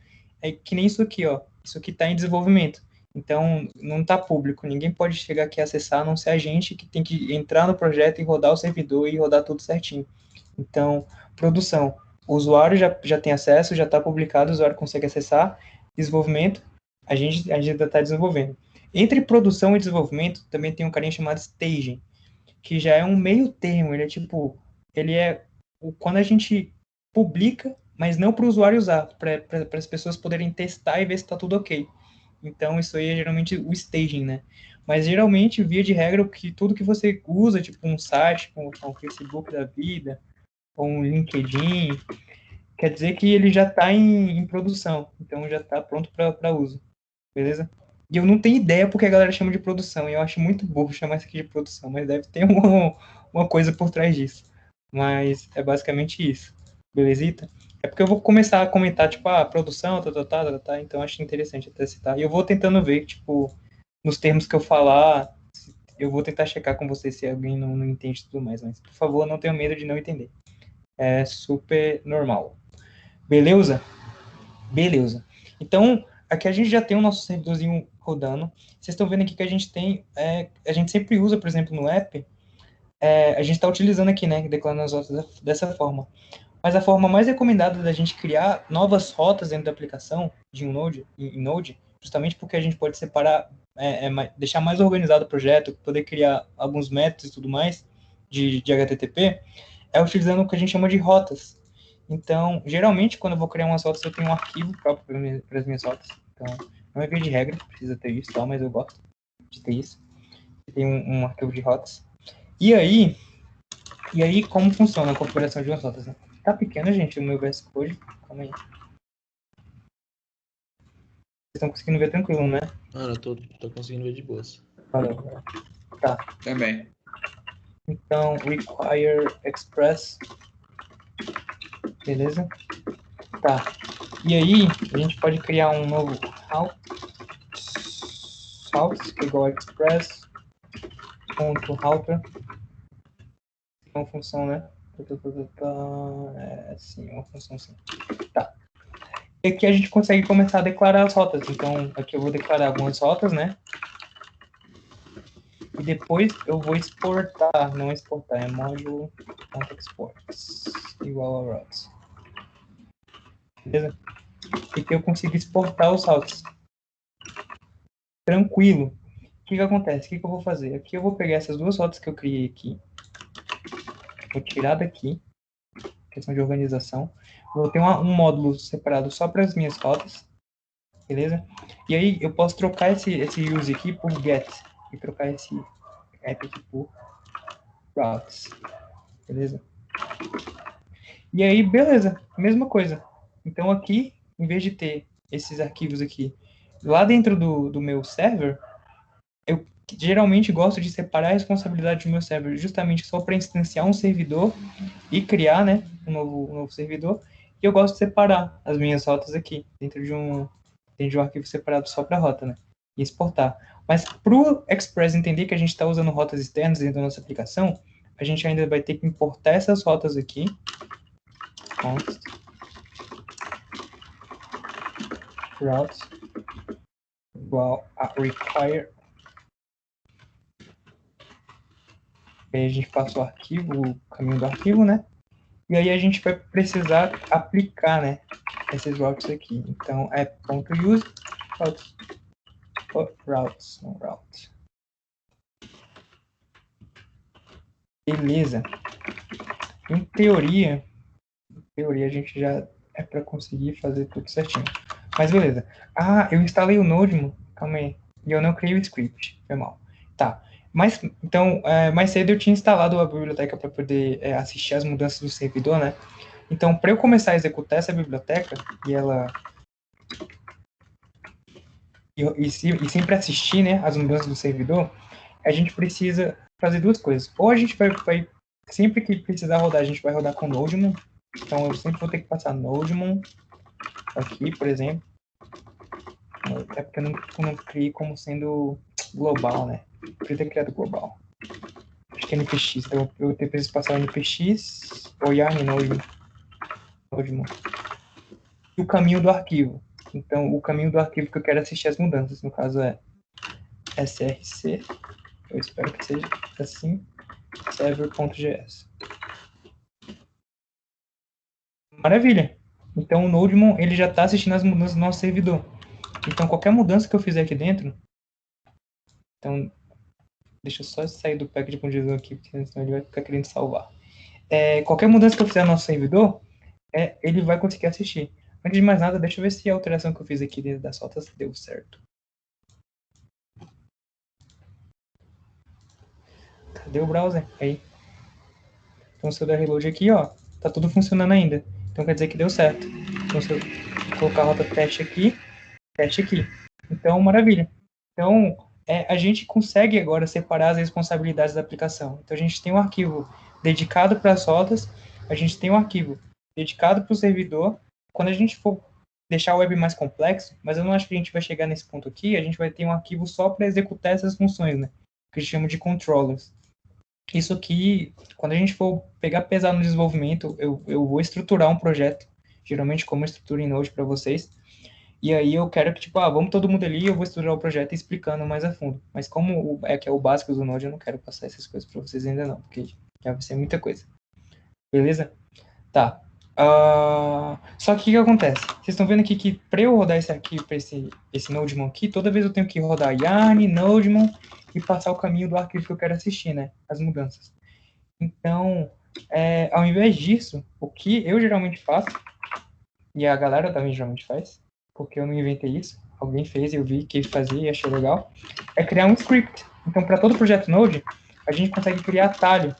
é que nem isso aqui, ó. Isso aqui está em desenvolvimento. Então, não está público. Ninguém pode chegar aqui e acessar, a não ser a gente que tem que entrar no projeto e rodar o servidor e rodar tudo certinho. Então, produção. O usuário já tem acesso, já está publicado, o usuário consegue acessar. Desenvolvimento, a gente ainda está desenvolvendo. Entre produção e desenvolvimento, também tem um carinha chamado staging, que já é um meio termo. Ele é quando a gente publica, mas não para o usuário usar, para as pessoas poderem testar e ver se está tudo ok. Então, isso aí é geralmente o staging, né? Mas, geralmente, via de regra, tudo que você usa, tipo um site, como o Facebook da vida, ou um LinkedIn, quer dizer que ele já está em produção. Então, já está pronto para uso. Beleza? E eu não tenho ideia porque a galera chama de produção. E eu acho muito burro chamar isso aqui de produção. Mas deve ter uma coisa por trás disso. Mas é basicamente isso. Belezita? É porque eu vou começar a comentar, tipo, produção, tá. Então acho interessante até citar. E eu vou tentando ver, tipo, nos termos que eu falar, eu vou tentar checar com você se alguém não entende tudo mais. Mas, por favor, não tenha medo de não entender. É super normal. Beleza? Beleza. Então, aqui a gente já tem o nosso servidorzinho rodando. Vocês estão vendo aqui que a gente tem, a gente sempre usa, por exemplo, no app, a gente está utilizando aqui, né, declarando as rotas dessa forma. Mas a forma mais recomendada da gente criar novas rotas dentro da aplicação de um Node, em Node, justamente porque a gente pode separar, deixar mais organizado o projeto, poder criar alguns métodos e tudo mais de HTTP, é utilizando o que a gente chama de rotas. Então, geralmente, quando eu vou criar umas rotas, eu tenho um arquivo próprio para as minhas rotas. Então, não é via de regra, precisa ter isso, mas eu gosto de ter isso. Tem um arquivo de rotas. E aí, como funciona a configuração de umas rotas, né? Tá pequeno, gente, o meu VS Code. Calma aí. Vocês estão conseguindo ver tranquilo, né? Mano, eu tô conseguindo ver de boas. Valeu. Tá. Também. Então, require express. Beleza? Tá. E aí, a gente pode criar um novo routes, que é igual a express.router. É uma função, né? Sim, uma função sim. Tá. E aqui a gente consegue começar a declarar as rotas. Então, aqui eu vou declarar algumas rotas, né? E depois eu vou exportar, não exportar, é module.exports, igual a routes. Beleza? E que eu consigo exportar os routes. Tranquilo. O que acontece? O que eu vou fazer? Aqui eu vou pegar essas duas rotas que eu criei aqui. Vou tirar daqui. Questão de organização. Vou ter um módulo separado só para as minhas rotas. Beleza? E aí eu posso trocar esse use aqui por get. E trocar esse app aqui por routes. Beleza? E aí, beleza. Mesma coisa. Então aqui, em vez de ter esses arquivos aqui lá dentro do meu server, eu geralmente gosto de separar a responsabilidade do meu server justamente só para instanciar um servidor e criar, né, um novo servidor. E eu gosto de separar as minhas rotas aqui dentro de um arquivo separado só para rota, né, e exportar. Mas para o Express entender que a gente está usando rotas externas dentro da nossa aplicação, a gente ainda vai ter que importar essas rotas aqui. Const routes igual a require. Aí a gente passa o arquivo, o caminho do arquivo, né? E aí a gente vai precisar aplicar, né, esses routes aqui. Então é .use routes, não route. Beleza. Em teoria a gente já é para conseguir fazer tudo certinho. Mas beleza. Ah, eu instalei o Node, calma aí. E eu não criei o script, foi mal. Tá. Mas, então, mais cedo eu tinha instalado a biblioteca para poder assistir as mudanças do servidor, né? Então, para eu começar a executar essa biblioteca e ela e sempre assistir, né, as mudanças do servidor, a gente precisa fazer duas coisas. Ou a gente vai sempre que precisar rodar, a gente vai rodar com Nodemon. Então, eu sempre vou ter que passar Nodemon aqui, por exemplo. É porque eu não criei como sendo global, né? Eu queria ter criado global. Acho que é NPX, então eu preciso passar o NPX ou yarn Nodemon. E o caminho do arquivo. Então, o caminho do arquivo que eu quero assistir as mudanças, no caso é src, eu espero que seja assim, server.js. Maravilha! Então, o Nodemon, ele já está assistindo as mudanças do nosso servidor. Então, qualquer mudança que eu fizer aqui dentro, então, deixa eu só sair do package.json aqui, porque senão ele vai ficar querendo salvar. Qualquer mudança que eu fizer no nosso servidor, ele vai conseguir assistir. Antes de mais nada, deixa eu ver se a alteração que eu fiz aqui dentro das rotas deu certo. Cadê o browser? Aí. Então, se eu der reload aqui, ó, tá tudo funcionando ainda. Então, quer dizer que deu certo. Então, se eu colocar a rota teste aqui. Então, maravilha. Então, a gente consegue agora separar as responsabilidades da aplicação. Então, a gente tem um arquivo dedicado para as rotas, a gente tem um arquivo dedicado para o servidor. Quando a gente for deixar o web mais complexo, mas eu não acho que a gente vai chegar nesse ponto aqui, a gente vai ter um arquivo só para executar essas funções, né? Que a gente chama de controllers. Isso aqui, quando a gente for pegar pesado no desenvolvimento, eu vou estruturar um projeto, geralmente como eu estruturo em Node para vocês, e aí eu quero que, tipo, vamos todo mundo ali, eu vou estruturar o projeto explicando mais a fundo. Mas como que é o básico do Node, eu não quero passar essas coisas para vocês ainda não, porque já vai ser muita coisa. Beleza? Tá. Só que o que acontece? Vocês estão vendo aqui que para eu rodar esse arquivo, para esse Nodemon aqui, toda vez eu tenho que rodar yarn, Nodemon e passar o caminho do arquivo que eu quero assistir, né? As mudanças. Então, ao invés disso, o que eu geralmente faço, e a galera também geralmente faz, porque eu não inventei isso, alguém fez, eu vi que ele fazia e achei legal, é criar um script. Então, para todo projeto Node, a gente consegue criar atalho.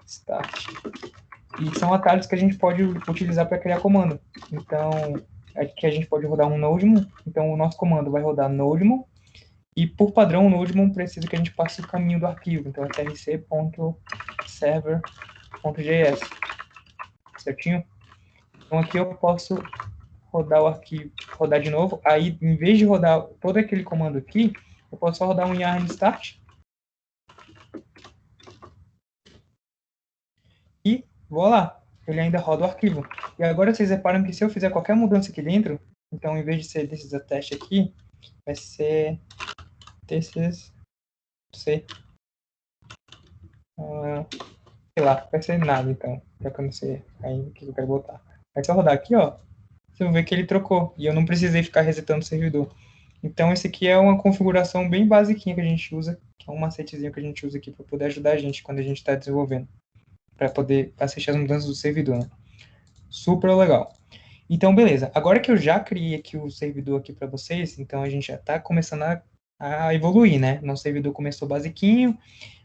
Start. E são atalhos que a gente pode utilizar para criar comando. Então, aqui a gente pode rodar um Nodemon. Então, o nosso comando vai rodar Nodemon. E, por padrão, o Nodemon precisa que a gente passe o caminho do arquivo. Então, é trc.server.js. Certinho? Então, aqui eu posso rodar o arquivo, rodar de novo. Aí, em vez de rodar todo aquele comando aqui, eu posso só rodar um yarn start. E vou lá. Ele ainda roda o arquivo. E agora vocês reparam que se eu fizer qualquer mudança aqui dentro, então, em vez de ser desses teste aqui, vai ser desses sei. Sei lá, vai ser nada então. Já que eu não sei ainda o que eu quero botar. É só rodar aqui, ó. Você vai ver que ele trocou. E eu não precisei ficar resetando o servidor. Então, esse aqui é uma configuração bem basiquinha que a gente usa. Que é um macetezinho que a gente usa aqui para poder ajudar a gente quando a gente está desenvolvendo. Para poder assistir as mudanças do servidor, né? Super legal. Então, beleza. Agora que eu já criei aqui o servidor aqui para vocês, então a gente já está começando a evoluir, né? Nosso servidor começou basiquinho.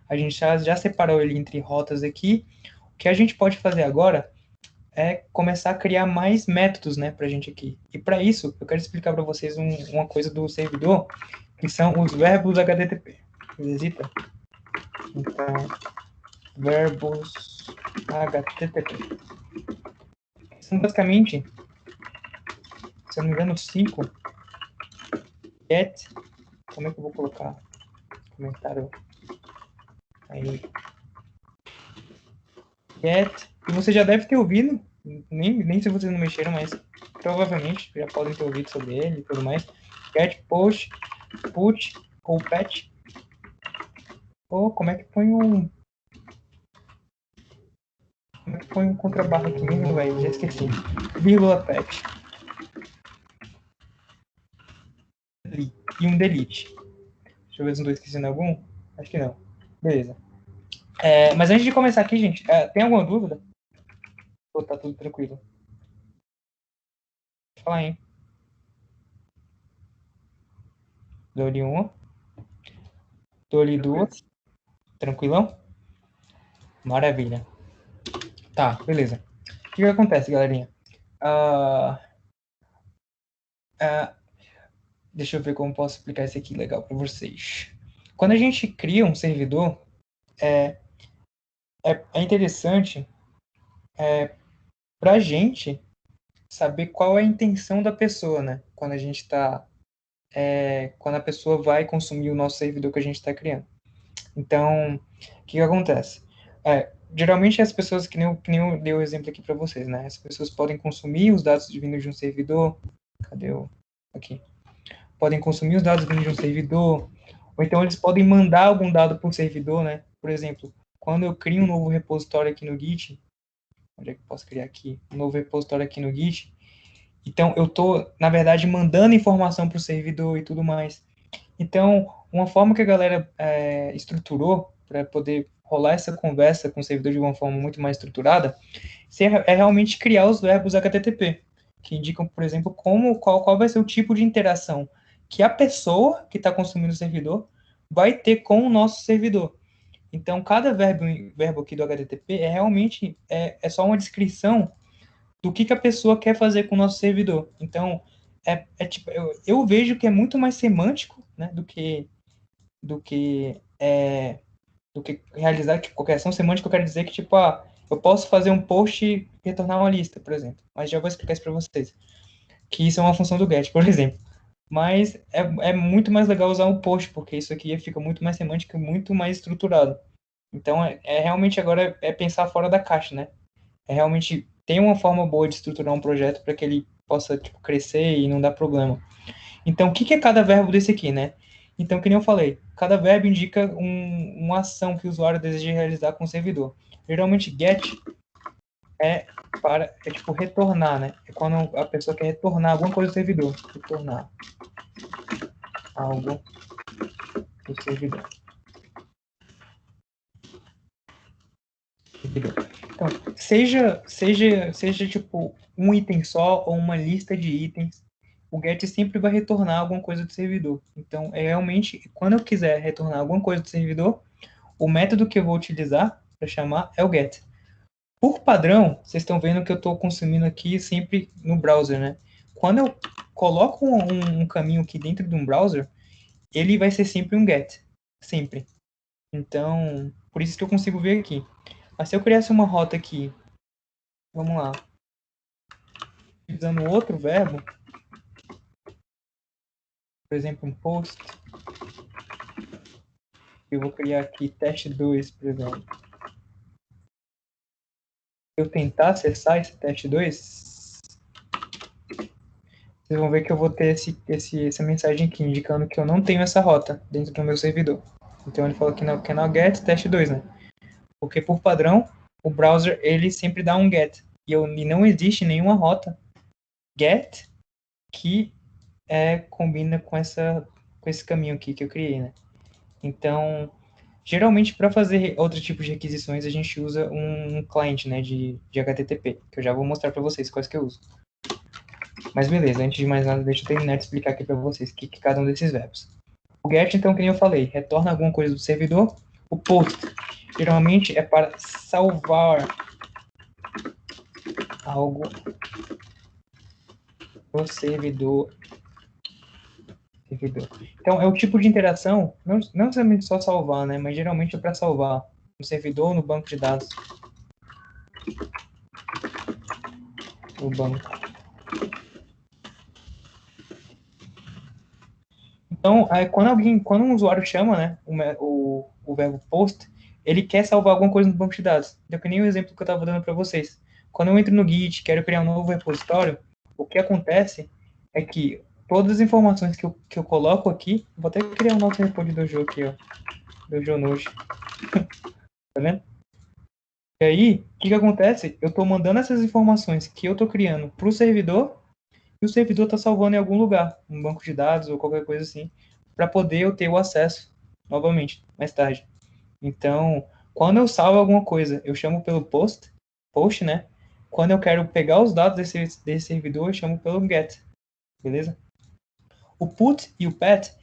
A gente já separou ele entre rotas aqui. O que a gente pode fazer agora é começar a criar mais métodos, né, pra gente aqui. E para isso, eu quero explicar para vocês uma coisa do servidor, que são os verbos HTTP. Visita. Então, verbos HTTP. São basicamente, se eu não me engano, 5. Get. Como é que eu vou colocar? Comentário. Aí. Get. E você já deve ter ouvido, nem se vocês não mexeram, mas provavelmente já podem ter ouvido sobre ele e tudo mais. Get, post, put ou patch. Ou como é que põe um. Como é que põe um contrabarra aqui mesmo, velho? Já esqueci. Vírgula patch. E um delete. Deixa eu ver se não estou esquecendo algum. Acho que não. Beleza. Mas antes de começar aqui, gente, tem alguma dúvida? Ou tá tudo tranquilo? Fala aí. Dou-lhe uma. Dou-lhe duas. Tranquilão? Maravilha. Tá, beleza. O que acontece, galerinha? Deixa eu ver como posso explicar isso aqui legal para vocês. Quando a gente cria um servidor, é interessante para a gente saber qual é a intenção da pessoa, né? Quando a gente quando a pessoa vai consumir o nosso servidor que a gente está criando. Então, o que acontece? Geralmente as pessoas, que nem eu dei o exemplo aqui para vocês, né? As pessoas podem consumir os dados vindos de um servidor. Cadê o... Aqui. Podem consumir os dados vindos de um servidor, ou então eles podem mandar algum dado para o servidor, né? Por exemplo, quando eu crio um novo repositório aqui no Git, onde é que eu posso criar aqui? Um novo repositório aqui no Git. Então, eu estou, na verdade, mandando informação para o servidor e tudo mais. Então, uma forma que a galera estruturou para poder rolar essa conversa com o servidor de uma forma muito mais estruturada é realmente criar os verbos HTTP, que indicam, por exemplo, qual vai ser o tipo de interação que a pessoa que está consumindo o servidor vai ter com o nosso servidor. Então, cada verbo aqui do HTTP realmente só uma descrição do que a pessoa quer fazer com o nosso servidor. Então, tipo, eu vejo que é muito mais semântico, né, do que realizar tipo, qualquer ação semântica. Eu quero dizer que, tipo, eu posso fazer um post e retornar uma lista, por exemplo. Mas já vou explicar isso para vocês. Que isso é uma função do get, por exemplo. Mas é muito mais legal usar um post, porque isso aqui fica muito mais semântico e muito mais estruturado. Então, realmente agora pensar fora da caixa, né? Realmente ter uma forma boa de estruturar um projeto para que ele possa tipo, crescer e não dar problema. Então, o que é cada verbo desse aqui, né? Então, que nem eu falei, cada verbo indica uma ação que o usuário deseja realizar com o servidor. Geralmente, get é tipo retornar, né? É quando a pessoa quer retornar alguma coisa do servidor. Retornar algo do servidor. Então, seja tipo um item só ou uma lista de itens, o get sempre vai retornar alguma coisa do servidor. Então, realmente, quando eu quiser retornar alguma coisa do servidor, o método que eu vou utilizar para chamar é o get. Por padrão, vocês estão vendo que eu estou consumindo aqui sempre no browser, né? Quando eu coloco um caminho aqui dentro de um browser, ele vai ser sempre um get. Sempre. Então, por isso que eu consigo ver aqui. Mas se eu criasse uma rota aqui, vamos lá, utilizando outro verbo, por exemplo, um post, eu vou criar aqui teste2, por exemplo. Se eu tentar acessar esse teste2, vocês vão ver que eu vou ter essa mensagem aqui, indicando que eu não tenho essa rota dentro do meu servidor. Então ele falou que no canal get teste 2, né? Porque por padrão, o browser ele sempre dá um get. E não existe nenhuma rota get que combina com esse caminho aqui que eu criei, né? Então, geralmente para fazer outro tipo de requisições a gente usa um cliente, né, de HTTP, que eu já vou mostrar para vocês quais que eu uso. Mas beleza, antes de mais nada, deixa eu terminar de explicar aqui para vocês o que é cada um desses verbos. O get, então, que nem eu falei, retorna alguma coisa do servidor. O post, geralmente é para salvar algo no servidor. Então, é o tipo de interação, não necessariamente só salvar, né, mas geralmente é para salvar no servidor ou no banco de dados. No banco. Então, quando um usuário chama, né, o verbo post, ele quer salvar alguma coisa no banco de dados. Então, que nem o exemplo que eu estava dando para vocês. Quando eu entro no Git, quero criar um novo repositório, o que acontece é que todas as informações que eu coloco aqui, vou até criar um novo repo de Dojo aqui, ó, Dojo Node. Tá vendo? E aí, o que acontece? Eu estou mandando essas informações que eu estou criando para o servidor, e o servidor está salvando em algum lugar, um banco de dados ou qualquer coisa assim, para poder eu ter o acesso novamente, mais tarde. Então, quando eu salvo alguma coisa, eu chamo pelo post, né? Quando eu quero pegar os dados desse servidor, eu chamo pelo get, beleza? O put e o patch,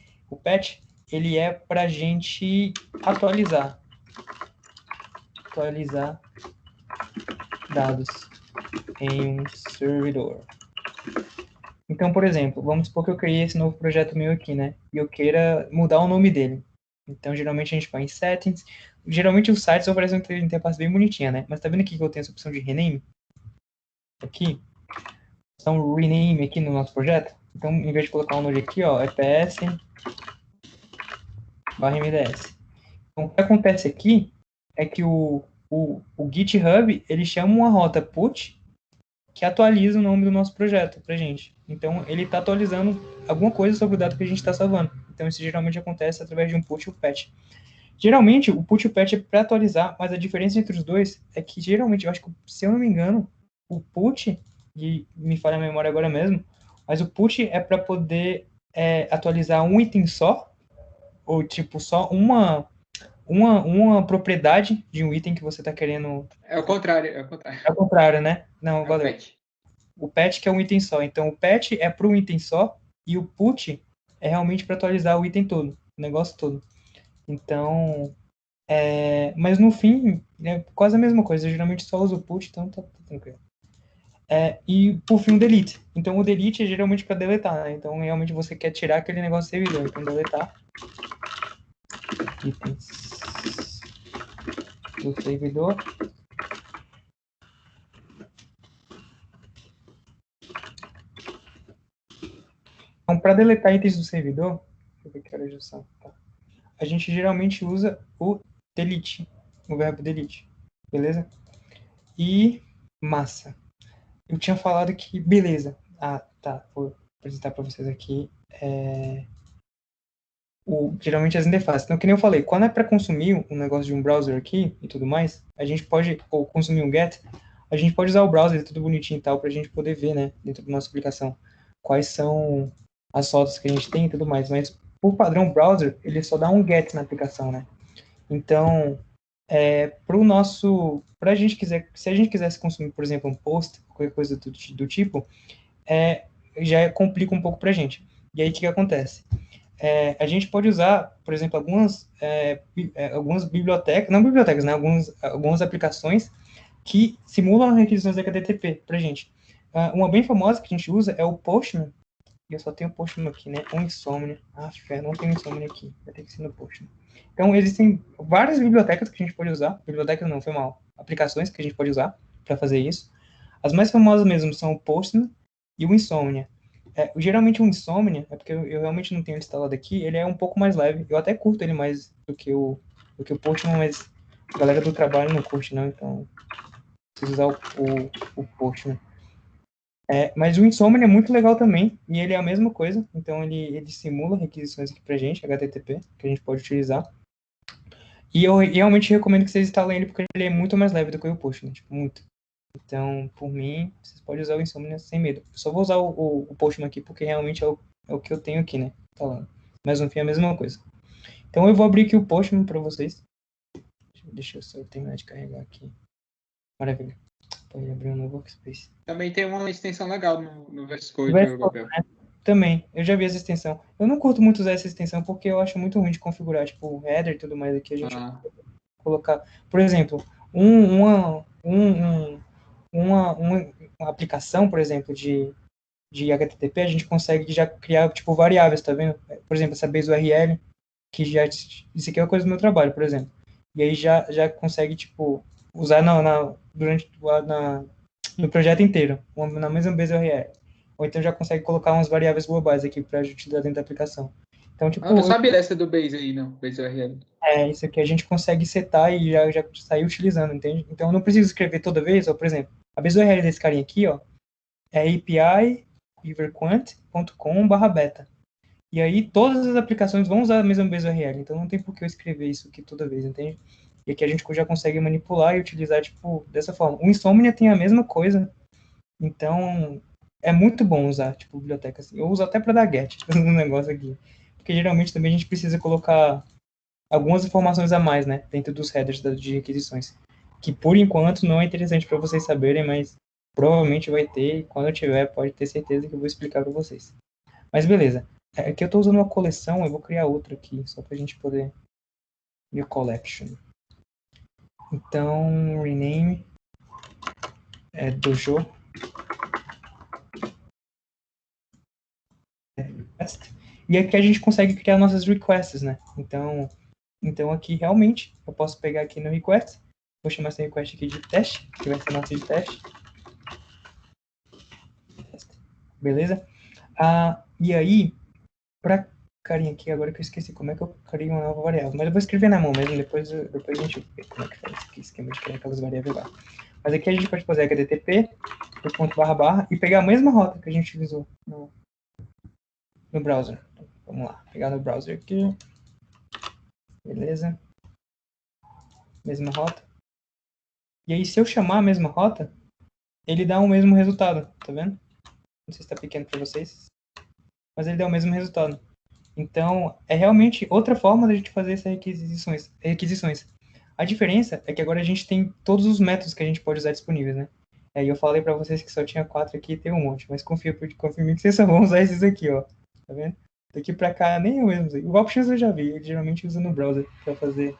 ele é para a gente atualizar dados em um servidor. Então, por exemplo, vamos supor que eu criei esse novo projeto meu aqui, né? E eu queira mudar o nome dele. Então, geralmente a gente vai em settings. Geralmente os sites oferecem uma interface bem bonitinha, né? Mas tá vendo aqui que eu tenho essa opção de rename? Aqui. Então, rename aqui no nosso projeto. Então, em vez de colocar o nome aqui, ó, é ps/mds. Então, o que acontece aqui é que o GitHub, ele chama uma rota put que atualiza o nome do nosso projeto pra gente. Então, ele está atualizando alguma coisa sobre o dado que a gente está salvando. Então, isso geralmente acontece através de um put e um patch. Geralmente, o put e o patch é para atualizar, mas a diferença entre os dois é que, geralmente, eu acho que, se eu não me engano, o put, e me falha a memória agora mesmo, mas o put é para poder atualizar um item só, ou, tipo, só uma propriedade de um item que você está querendo... É o contrário, é o contrário. É o contrário, né? Não, É o valeu. patch. O patch que é um item só. Então, o patch é para um item só e o put é realmente para atualizar o item todo, o negócio todo. Então, mas no fim, é quase a mesma coisa. Eu geralmente só uso o put, então tá tranquilo. E, por fim, o delete. Então, o delete é geralmente para deletar, né? Então, realmente você quer tirar aquele negócio do servidor. Então, deletar itens do servidor. Então, para deletar itens do servidor, deixa eu ver que horas já são, tá? A gente geralmente usa o delete, o verbo delete, beleza? E massa. Eu tinha falado que, beleza. Tá, vou apresentar para vocês aqui geralmente as interfaces. Então, que nem eu falei, quando é para consumir um negócio de um browser aqui e tudo mais, a gente pode, ou consumir um get, a gente pode usar o browser tudo bonitinho e tal, para a gente poder ver, né, dentro da nossa aplicação, quais são as fotos que a gente tem e tudo mais. Mas, por padrão, o browser, ele só dá um get na aplicação, né? Então, se a gente quisesse consumir, por exemplo, um post, qualquer coisa do tipo, já complica um pouco para a gente. E aí, o que acontece? A gente pode usar, por exemplo, algumas bibliotecas, não bibliotecas, né? Algumas aplicações que simulam requisições HTTP para a gente. Uma bem famosa que a gente usa é o Postman. E eu só tenho o Postman aqui, né? O Insomnia. Não tem Insomnia aqui. Vai ter que ser no Postman. Então, existem várias bibliotecas que a gente pode usar. Bibliotecas não, foi mal. Aplicações que a gente pode usar para fazer isso. As mais famosas mesmo são o Postman e o Insomnia. Geralmente o Insomnia, porque eu realmente não tenho instalado aqui, ele é um pouco mais leve. Eu até curto ele mais do que o Postman, mas a galera do trabalho não curte, não. Então, preciso usar o Postman. Mas o Insomnia é muito legal também, e ele é a mesma coisa. Então, ele simula requisições aqui pra gente, HTTP, que a gente pode utilizar. E eu realmente recomendo que vocês instalem ele, porque ele é muito mais leve do que o Postman, tipo, muito. Então, por mim, vocês podem usar o Insomnia sem medo. Eu só vou usar o Postman aqui, porque realmente é o que eu tenho aqui, né? Falando. Mas no fim é a mesma coisa. Então eu vou abrir aqui o Postman para vocês. Deixa eu só terminar de carregar aqui. Maravilha. Pode abrir um novo workspace. Também tem uma extensão legal no VS Code, VS Code, Gabriel. né? Também, eu já vi essa extensão. Eu não curto muito usar essa extensão porque eu acho muito ruim de configurar, tipo, o header e tudo mais aqui. A gente colocar, por exemplo, uma aplicação, por exemplo, de HTTP, a gente consegue já criar, tipo, variáveis, tá vendo? Por exemplo, essa base URL, que já, isso aqui é uma coisa do meu trabalho, por exemplo. E aí já consegue, tipo, usar no projeto inteiro, na mesma base URL. Ou então já consegue colocar umas variáveis globais aqui para utilizar dentro da aplicação. Então, tipo, Eu não sabia dessa do Base aí, não. Base URL. isso aqui a gente consegue setar e já sair utilizando, entende? Então eu não preciso escrever toda vez, ó, por exemplo, a base URL desse carinha aqui, ó, é api riverquant.com/beta. E aí todas as aplicações vão usar a mesma base URL, então não tem por que eu escrever isso aqui toda vez, entende? E aqui a gente já consegue manipular e utilizar, tipo, dessa forma. O Insomnia tem a mesma coisa, então é muito bom usar, tipo, biblioteca assim. Eu uso até para dar get no negócio aqui. Porque geralmente também a gente precisa colocar algumas informações a mais, né, dentro dos headers de requisições, que por enquanto não é interessante para vocês saberem, mas provavelmente vai ter, e quando eu tiver, pode ter certeza que eu vou explicar para vocês. Mas beleza, aqui eu estou usando uma coleção, eu vou criar outra aqui, só para a gente poder... New collection. Então, rename, dojo, e aqui a gente consegue criar nossas requests, né, então aqui realmente eu posso pegar aqui no request, vou chamar essa request aqui de teste, que vai ser nossa de teste. Beleza? E aí, pra carinha aqui, agora que eu esqueci como é que eu crio uma nova variável. Mas eu vou escrever na mão mesmo, depois a gente vê como é que faz esse esquema de criar aquelas variáveis lá. Mas aqui a gente pode fazer http, e pegar a mesma rota que a gente utilizou no browser. Então, vamos lá, pegar no browser aqui. Beleza? Mesma rota. E aí, se eu chamar a mesma rota, ele dá o mesmo resultado, tá vendo? Não sei se está pequeno para vocês, mas ele dá o mesmo resultado. Então, é realmente outra forma da gente fazer essas requisições. A diferença é que agora a gente tem todos os métodos que a gente pode usar disponíveis, né? Aí eu falei para vocês que só tinha 4 aqui e tem um monte, mas confia em mim que vocês só vão usar esses aqui, ó. Tá vendo? Daqui para cá nem eu mesmo usei. O Options eu já vi, ele geralmente usa no browser para fazer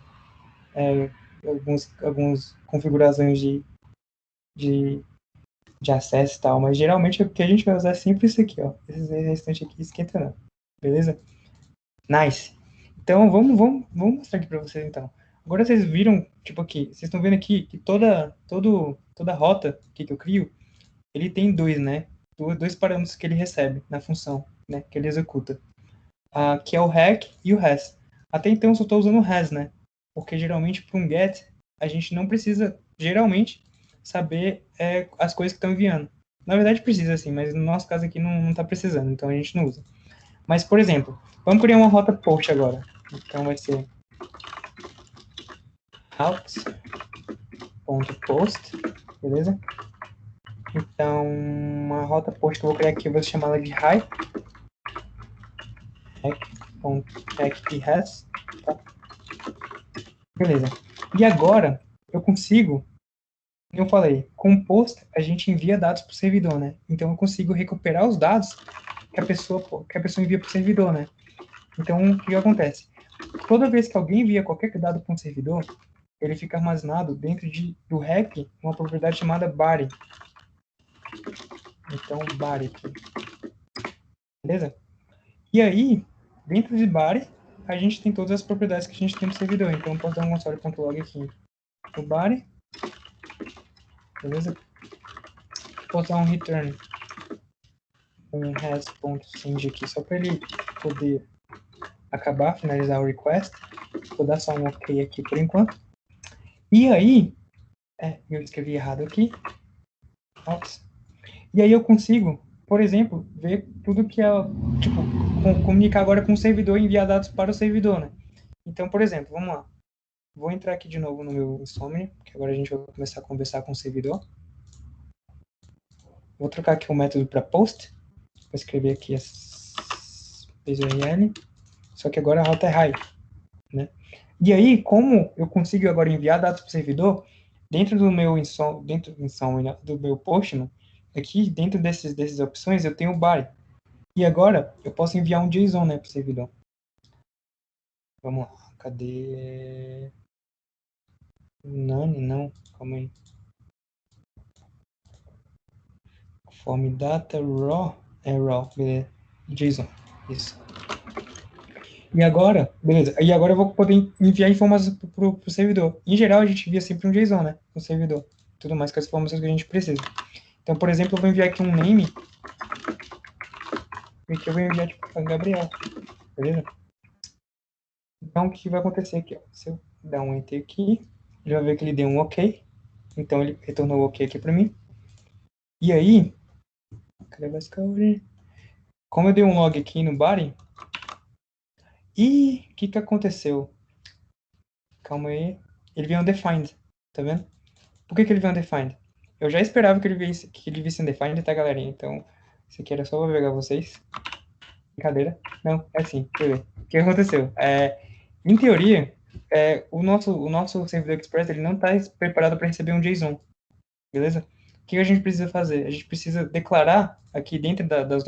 algumas configurações de acesso e tal, mas geralmente o que a gente vai usar é sempre isso aqui, ó. Esses restantes aqui esquenta não, beleza? Nice. Então vamos mostrar aqui para vocês então. Agora vocês viram, tipo aqui, vocês estão vendo aqui que toda rota que eu crio, ele tem dois, né? Dois parâmetros que ele recebe na função, né? Que ele executa. Que é o rec e o res. Até então eu só estou usando o res, né? Porque geralmente para um get a gente não precisa, geralmente, saber as coisas que estão enviando. Na verdade precisa sim, mas no nosso caso aqui não está precisando, então a gente não usa. Mas, por exemplo, vamos criar uma rota post agora. Então vai ser routes.post, beleza? Então, uma rota post que eu vou criar aqui, eu vou chamar ela de hi. Hack.hack.res, tá? Beleza. E agora, eu consigo, como eu falei, com post a gente envia dados para o servidor, né? Então eu consigo recuperar os dados que a pessoa envia para o servidor, né? Então, o que acontece? Toda vez que alguém envia qualquer dado para um servidor, ele fica armazenado dentro do REC, uma propriedade chamada body. Então, body aqui. Beleza? E aí, dentro de body, a gente tem todas as propriedades que a gente tem no servidor. Então, eu posso dar um console.log aqui no body. Beleza? Posso dar um return, um res.send aqui, só para ele poder finalizar o request. Vou dar só um ok aqui por enquanto. E aí, eu escrevi errado aqui. Ops. E aí eu consigo, por exemplo, ver tudo que é, tipo, comunicar agora com o servidor e enviar dados para o servidor, né? Então, por exemplo, vamos lá. Vou entrar aqui de novo no meu Insomnia, que agora a gente vai começar a conversar com o servidor. Vou trocar aqui o método para post. Vou escrever aqui base URL, só que agora a rota é high, né? E aí, como eu consigo agora enviar dados para o servidor, dentro do meu do meu Postman, aqui dentro dessas opções eu tenho o body. E agora eu posso enviar um JSON, né, para o servidor. Vamos lá, cadê? Não, calma aí. Form data raw, raw, beleza. JSON, isso. E agora, beleza. E agora eu vou poder enviar informações pro servidor. Em geral, a gente envia sempre um JSON, né, no servidor. Tudo mais com as informações que a gente precisa. Então, por exemplo, eu vou enviar aqui um name. E aqui eu vou enviar tipo para Gabriel, beleza? Então, o que vai acontecer aqui? Ó? Se eu dar um enter aqui, ele vai ver que ele deu um OK. Então, ele retornou o OK aqui para mim. E aí, cadê o discovery? Como eu dei um log aqui no body, e o que aconteceu? Calma aí. Ele veio undefined, tá vendo? Por que ele veio undefined? Eu já esperava que ele visse undefined, tá, galerinha? Então, isso aqui era só pra pegar vocês. Brincadeira. Não, é assim, deixa eu ver. O que aconteceu? Em teoria, o nosso servidor Express ele não está preparado para receber um JSON, beleza? O que a gente precisa fazer? A gente precisa declarar aqui dentro dos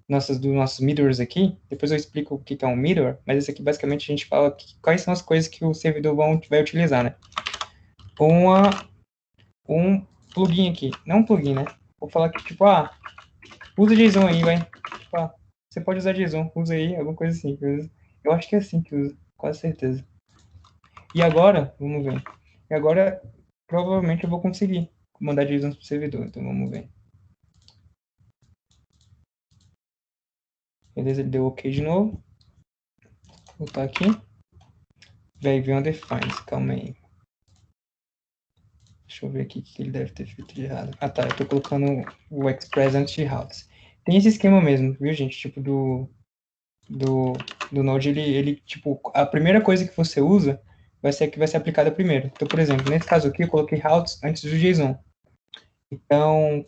nossos middlers aqui. Depois eu explico o que é um middle, mas esse aqui basicamente a gente fala quais são as coisas que o servidor vai utilizar, né? Um plugin aqui, não um plugin, né? Vou falar que tipo, usa JSON aí, vai. Tipo, você pode usar JSON, usa aí, alguma coisa assim. Eu acho que é assim que usa, quase certeza. E agora, vamos ver. E agora, provavelmente eu vou conseguir mandar JSON pro servidor, então vamos ver. Beleza, ele deu OK de novo. Vou voltar aqui. Vai ver undefined, calma aí. Deixa eu ver aqui o que ele deve ter feito de errado. Ah, tá, eu tô colocando o Express antes de routes. Tem esse esquema mesmo, viu, gente? Tipo, do Node, ele, tipo, a primeira coisa que você usa vai ser a que vai ser aplicada primeiro. Então, por exemplo, nesse caso aqui, eu coloquei routes antes do JSON. Então,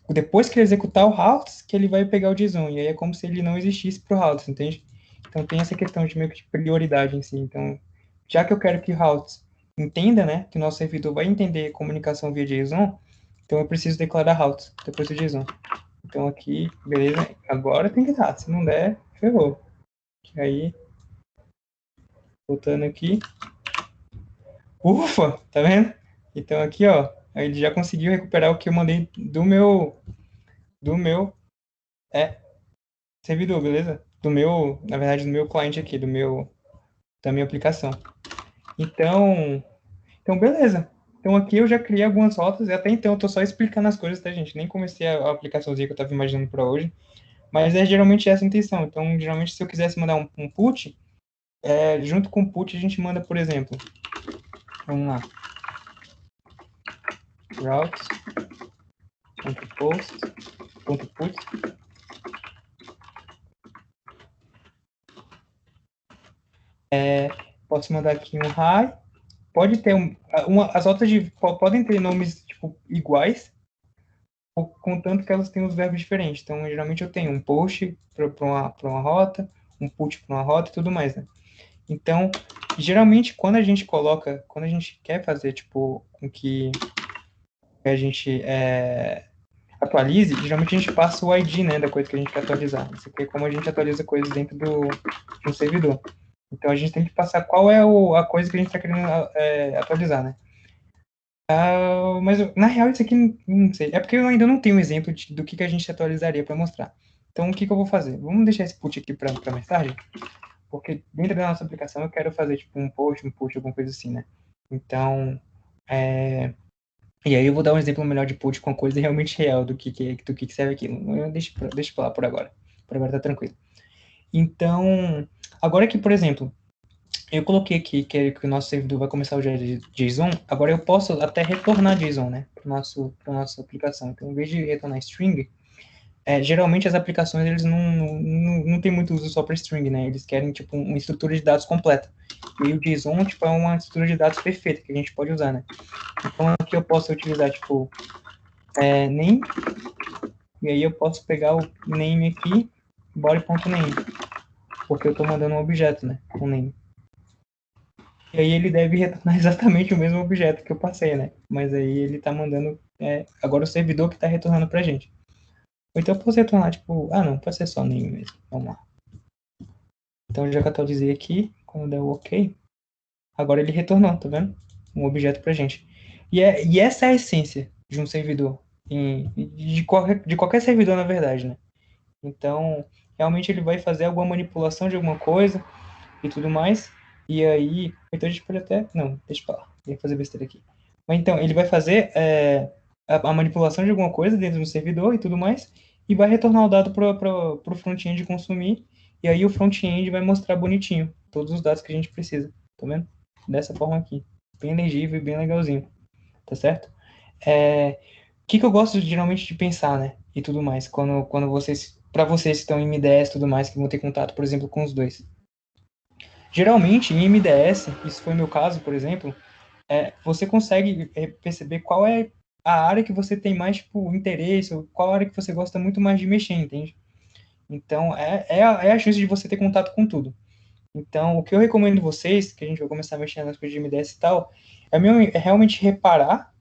depois que ele executar o routes, que ele vai pegar o JSON. E aí é como se ele não existisse para o routes, entende? Então, tem essa questão de meio que de prioridade em si. Então, já que eu quero que o routes entenda, né, que o nosso servidor vai entender comunicação via JSON, então eu preciso declarar routes depois do JSON. Então, aqui, beleza, agora tem que dar. Se não der, ferrou. E aí, voltando aqui. Ufa, tá vendo? Então aqui, ó, ele já conseguiu recuperar o que eu mandei do meu servidor, beleza? Na verdade, do meu cliente aqui, da minha aplicação. Então, beleza. Então aqui eu já criei algumas rotas, e até então eu tô só explicando as coisas, tá, gente? Nem comecei a aplicaçãozinha que eu tava imaginando para hoje. Mas é geralmente essa a intenção. Então, geralmente, se eu quisesse mandar um put, junto com o put a gente manda, por exemplo, vamos lá, routes.post.put. Posso mandar aqui um hi. Pode ter as rotas podem ter nomes tipo iguais, contanto que elas tenham os verbos diferentes. Então, geralmente eu tenho um post para uma rota, um put para uma rota e tudo mais, né? Então, geralmente quando a gente quer fazer tipo com que a gente atualize, geralmente a gente passa o ID, né, da coisa que a gente quer atualizar. Isso aqui é como a gente atualiza coisas dentro de um servidor. Então, a gente tem que passar qual é a coisa que a gente está querendo atualizar, né? Mas, na real, isso aqui, não sei. É porque eu ainda não tenho um exemplo do que a gente atualizaria para mostrar. Então, o que eu vou fazer? Vamos deixar esse put aqui para mais tarde? Porque dentro da nossa aplicação eu quero fazer, tipo, um post, alguma coisa assim, né? Então, e aí eu vou dar um exemplo melhor de put com a coisa realmente real do que serve aquilo. Deixa pra lá por agora. Por agora tá tranquilo. Então, agora que, por exemplo, eu coloquei aqui que o nosso servidor vai começar a usar JSON, agora eu posso até retornar JSON, né, para nossa aplicação. Então, em vez de retornar string, geralmente as aplicações eles não têm muito uso só para string, né? Eles querem tipo uma estrutura de dados completa. E aí o JSON, tipo, é uma estrutura de dados perfeita que a gente pode usar, né? Então aqui eu posso utilizar, tipo, name, e aí eu posso pegar o name aqui, body.name, porque eu estou mandando um objeto, né, com name. E aí ele deve retornar exatamente o mesmo objeto que eu passei, né? Mas aí ele está mandando, agora o servidor que está retornando pra gente. Ou então eu posso retornar, tipo, não, pode ser só name mesmo, vamos lá. Então já que eu atualizei aqui, quando der o OK, agora ele retornou, tá vendo? Um objeto pra gente. E essa é a essência de um servidor, de qualquer servidor, na verdade, né? Então, realmente ele vai fazer alguma manipulação de alguma coisa e tudo mais. E aí, então a gente pode até... Não, deixa eu falar. Eu ia fazer besteira aqui. Mas então, ele vai fazer a manipulação de alguma coisa dentro do servidor e tudo mais, e vai retornar o dado para o front-end consumir. E aí o front-end vai mostrar bonitinho todos os dados que a gente precisa. Tá vendo? Dessa forma aqui. Bem legível e bem legalzinho. Tá certo? O que eu gosto geralmente de pensar, né? E tudo mais, quando vocês, para vocês que estão em MDS e tudo mais, que vão ter contato, por exemplo, com os dois. Geralmente, em MDS, isso foi o meu caso, por exemplo, você consegue perceber qual é a área que você tem mais, tipo, interesse, ou qual área que você gosta muito mais de mexer, entende? Então, é a chance de você ter contato com tudo. Então, o que eu recomendo vocês, que a gente vai começar a mexer nas coisas de MDS e tal, é realmente reparar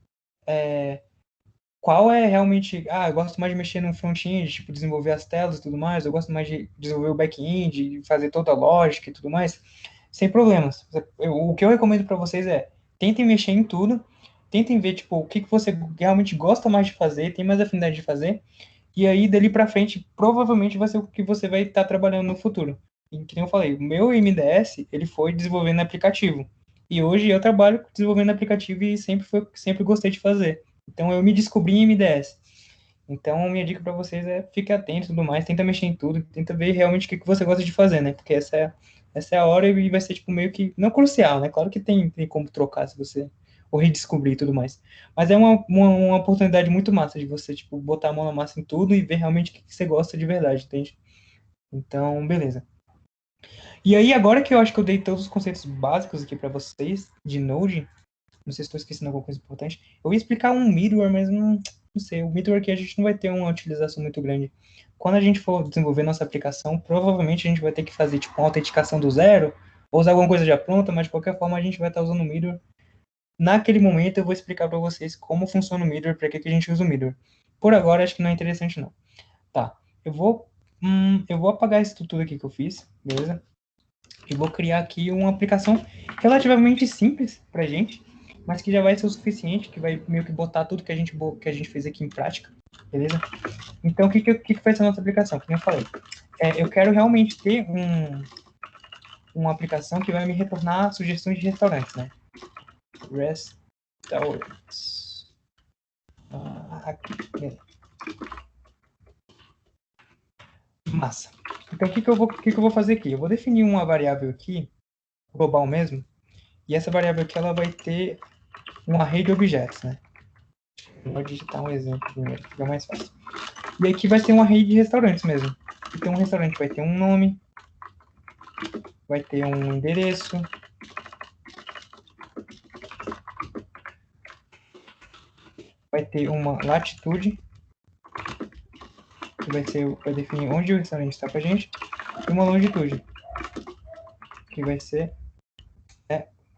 qual é realmente... eu gosto mais de mexer no front-end, tipo, desenvolver as telas e tudo mais, eu gosto mais de desenvolver o back-end, fazer toda a lógica e tudo mais, sem problemas. O que eu recomendo para vocês tentem mexer em tudo, tentem ver, tipo, o que você realmente gosta mais de fazer, tem mais afinidade de fazer, e aí, dali para frente, provavelmente vai ser o que você vai estar trabalhando no futuro. E, que nem eu falei, o meu MDS, ele foi desenvolvendo aplicativo. E hoje eu trabalho desenvolvendo aplicativo e sempre gostei de fazer. Então, eu me descobri em MDS. Então, minha dica para vocês fique atento e tudo mais, tenta mexer em tudo, tenta ver realmente o que você gosta de fazer, né? Porque essa é a hora e vai ser, tipo, meio que, não crucial, né? Claro que tem como trocar se você, ou redescobrir e tudo mais. Mas é uma oportunidade muito massa de você, tipo, botar a mão na massa em tudo e ver realmente o que você gosta de verdade, entende? Então, beleza. E aí, agora que eu acho que eu dei todos os conceitos básicos aqui para vocês, de Node, não sei se estou esquecendo alguma coisa importante. Eu ia explicar um middleware, mas não sei. O middleware aqui a gente não vai ter uma utilização muito grande. Quando a gente for desenvolver nossa aplicação, provavelmente a gente vai ter que fazer tipo uma autenticação do zero, ou usar alguma coisa já pronta, mas de qualquer forma a gente vai estar usando o middleware. Naquele momento eu vou explicar para vocês como funciona o middleware, para que a gente usa o middleware. Por agora acho que não é interessante não. Tá, eu vou apagar isso tudo aqui que eu fiz, beleza? E vou criar aqui uma aplicação relativamente simples pra gente, mas que já vai ser o suficiente, que vai meio que botar tudo que a gente fez aqui em prática, beleza? Então, o que vai ser a nossa aplicação? Como eu falei, eu quero realmente ter uma aplicação que vai me retornar sugestões de restaurantes, né? Restaurants. Aqui, beleza. Massa. Então, o que eu vou fazer aqui? Eu vou definir uma variável aqui, global mesmo, e essa variável aqui ela vai ter um array de objetos, né? Vou digitar um exemplo primeiro, fica mais fácil. E aqui vai ter um array de restaurantes mesmo. Então, um restaurante vai ter um nome, vai ter um endereço, vai ter uma latitude, que vai definir onde o restaurante está com a gente, e uma longitude, que vai ser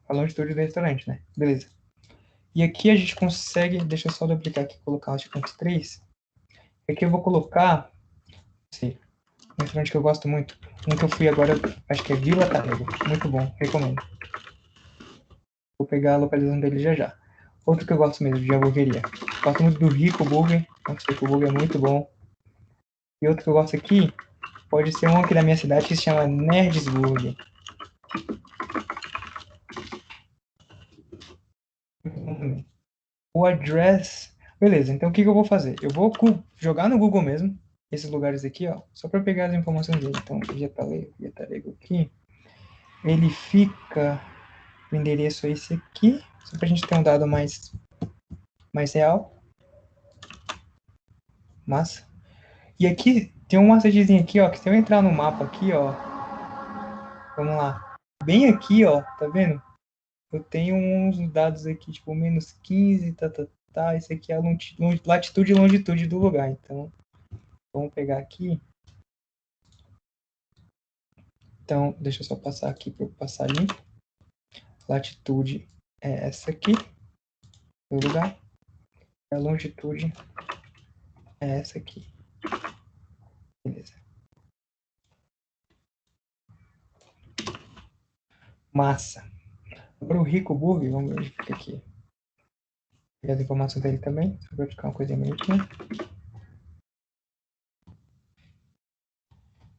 a longitude do restaurante, né? Beleza. E aqui a gente consegue, deixa eu só duplicar aqui, colocar acho que uns 3. Aqui eu vou colocar, sei, um restaurante que eu gosto muito, um que eu fui agora, acho que é Vila Tarrego, muito bom, recomendo. Vou pegar a localização dele já já. Outro que eu gosto mesmo, de hamburgueria. Gosto muito do Rico Burger, acho que o Burger é muito bom. E outro que eu gosto aqui, pode ser um aqui da minha cidade que se chama Nerds Burger. O address... Beleza, então o que eu vou fazer? Eu vou jogar no Google mesmo, esses lugares aqui, ó, só para pegar as informações dele. Então, Viatarego aqui, ele fica... O endereço é esse aqui, só pra gente ter um dado mais real. Massa. E aqui tem um macetezinho aqui, ó, que se eu entrar no mapa aqui, ó, vamos lá, bem aqui, ó, tá vendo? Eu tenho uns dados aqui, tipo, -15, tá. Esse aqui é a latitude e longitude do lugar. Então, vamos pegar aqui. Então, deixa eu só passar aqui para eu passar limpo. Latitude é essa aqui, do lugar. A longitude é essa aqui. Beleza. Massa. Agora o Rico Burger, vamos ver onde fica aqui. E as informações dele também, só para ficar uma coisinha bonitinha.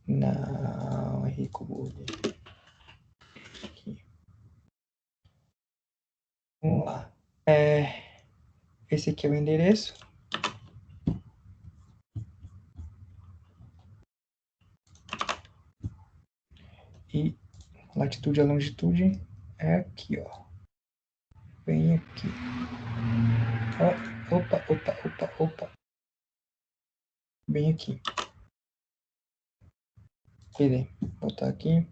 Não, Rico Burger. Aqui. Vamos lá. Esse aqui é o endereço. E latitude e longitude é aqui, ó. Bem aqui. Ó, opa. Bem aqui. Beleza. Botar aqui.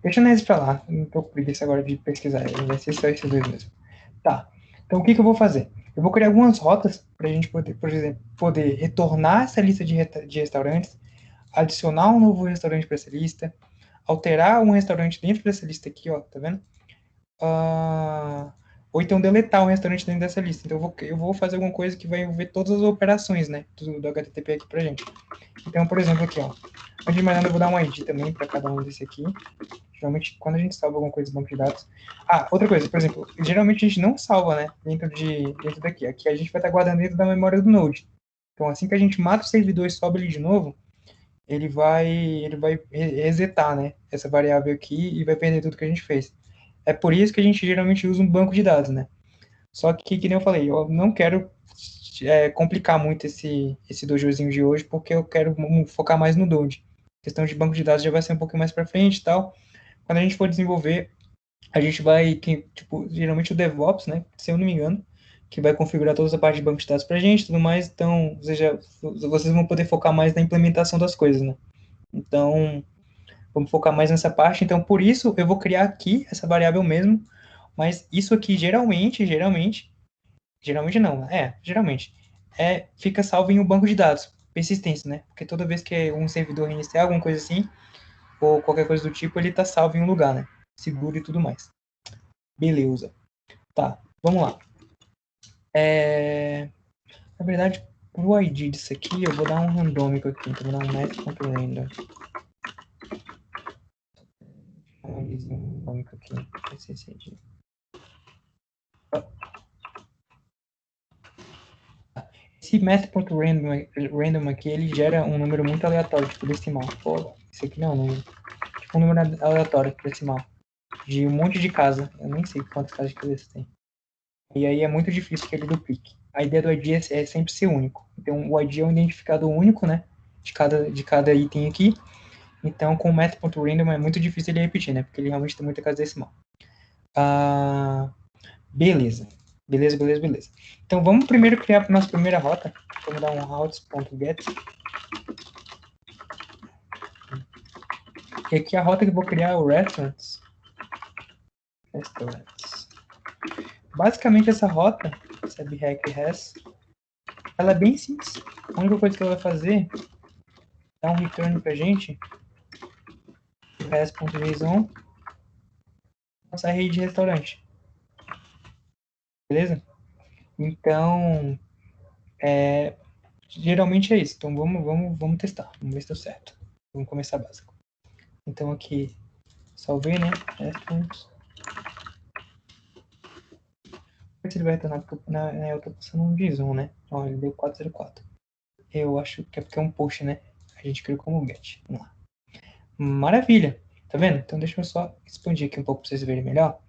Deixa eu nesse pra lá. Não tô com preguiça agora de pesquisar. Vai ser só esses dois mesmo. Tá. Então, o que eu vou fazer? Eu vou criar algumas rotas pra gente poder, por exemplo, poder retornar essa lista de restaurantes, adicionar um novo restaurante para essa lista, alterar um restaurante dentro dessa lista aqui, ó, tá vendo? Ou então deletar um restaurante dentro dessa lista. Então eu vou fazer alguma coisa que vai envolver todas as operações, né, do HTTP aqui pra gente. Então, por exemplo, aqui, ó, antes de mais nada, eu vou dar um ID também para cada um desse aqui. Geralmente, quando a gente salva alguma coisa no banco de dados... outra coisa, por exemplo, geralmente a gente não salva, né, dentro daqui. Aqui a gente vai estar guardando dentro da memória do Node. Então, assim que a gente mata o servidor e sobe ele de novo, ele vai resetar, né, essa variável aqui e vai perder tudo que a gente fez. É por isso que a gente geralmente usa um banco de dados, né? Só que nem eu falei, eu não quero complicar muito esse dojozinho de hoje, porque eu quero focar mais no Node. A questão de banco de dados já vai ser um pouquinho mais para frente e tal. Quando a gente for desenvolver, a gente vai, tipo, geralmente o DevOps, né, se eu não me engano, que vai configurar toda a parte de banco de dados pra gente e tudo mais, então vocês vão poder focar mais na implementação das coisas, né? Então, vamos focar mais nessa parte. Então, por isso, eu vou criar aqui essa variável mesmo, mas isso aqui geralmente não, geralmente, fica salvo em um banco de dados, persistência, né? Porque toda vez que um servidor reiniciar alguma coisa assim, ou qualquer coisa do tipo, ele está salvo em um lugar, né? Seguro e tudo mais. Beleza. Tá, vamos lá. Na verdade, pro ID disso aqui, eu vou dar um randômico aqui. Então, vou dar um math.random. Um IDzinho randômico aqui. Esse ID. Esse math.random aqui, ele gera um número muito aleatório, tipo decimal. Pô, isso aqui não é um número. Tipo um número aleatório, decimal. De um monte de casa. Eu nem sei quantas casas de cabeça tem. E aí é muito difícil que ele duplique. A ideia do ID é sempre ser único. Então, o ID é um identificador único, né? De cada item aqui. Então, com o math.random é muito difícil ele repetir, né? Porque ele realmente tem muita casa decimal. Beleza. Então, vamos primeiro criar a nossa primeira rota. Vamos dar um routes.get. E aqui a rota que eu vou criar é o restaurants. Basicamente, essa rota, essa bhack-res, ela é bem simples. A única coisa que ela vai fazer é dar um return pra gente, res.json, nossa rede de restaurante. Beleza? Então, geralmente é isso. Então, vamos testar. Vamos ver se deu certo. Vamos começar básico. Então, aqui, salvei, né? Restaurants. Se ele vai retornar, porque eu tô passando um JSON, né? Ó, ele deu 404. Eu acho que é porque é um post, né? A gente criou como get. Vamos lá. Maravilha! Tá vendo? Então deixa eu só expandir aqui um pouco para vocês verem melhor.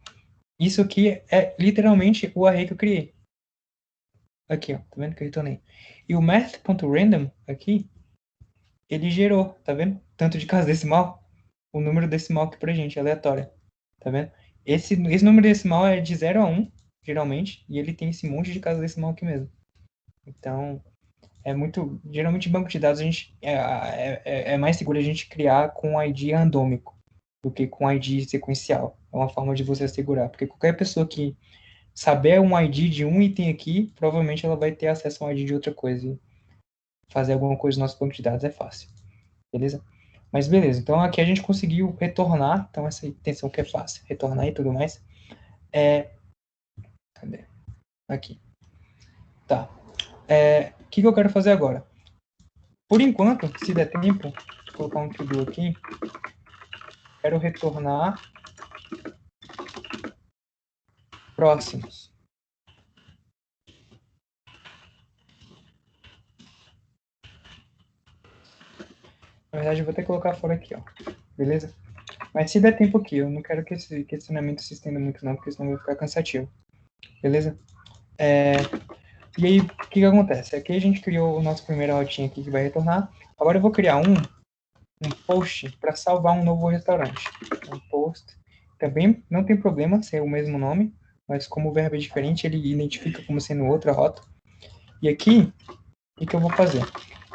Isso aqui é literalmente o array que eu criei. Aqui, ó. Tá vendo que eu retornei? E o math.random aqui, ele gerou, tá vendo? Tanto de casa decimal, o número decimal aqui pra gente, aleatório. Tá vendo? Esse número decimal é de 0 a 1, geralmente, e ele tem esse monte de casa decimal aqui mesmo. Então, geralmente em banco de dados é mais seguro a gente criar com ID randômico do que com ID sequencial. É uma forma de você assegurar, porque qualquer pessoa que saber um ID de um item aqui, provavelmente ela vai ter acesso a um ID de outra coisa. E fazer alguma coisa no nosso banco de dados é fácil. Beleza? Mas beleza, então aqui a gente conseguiu retornar, então essa intenção que é fácil, retornar e tudo mais. Cadê? Aqui. Tá. O que eu quero fazer agora? Por enquanto, se der tempo, vou colocar um to-do aqui, quero retornar próximos. Na verdade, eu vou ter que colocar fora aqui, ó. Beleza? Mas se der tempo aqui, eu não quero que esse questionamento se estenda muito não, porque senão vai ficar cansativo. Beleza? E aí, o que acontece? Aqui a gente criou o nosso primeiro rotinha aqui que vai retornar. Agora eu vou criar um post para salvar um novo restaurante. Um post. Também não tem problema ser o mesmo nome, mas como o verbo é diferente, ele identifica como sendo outra rota. E aqui, o que eu vou fazer?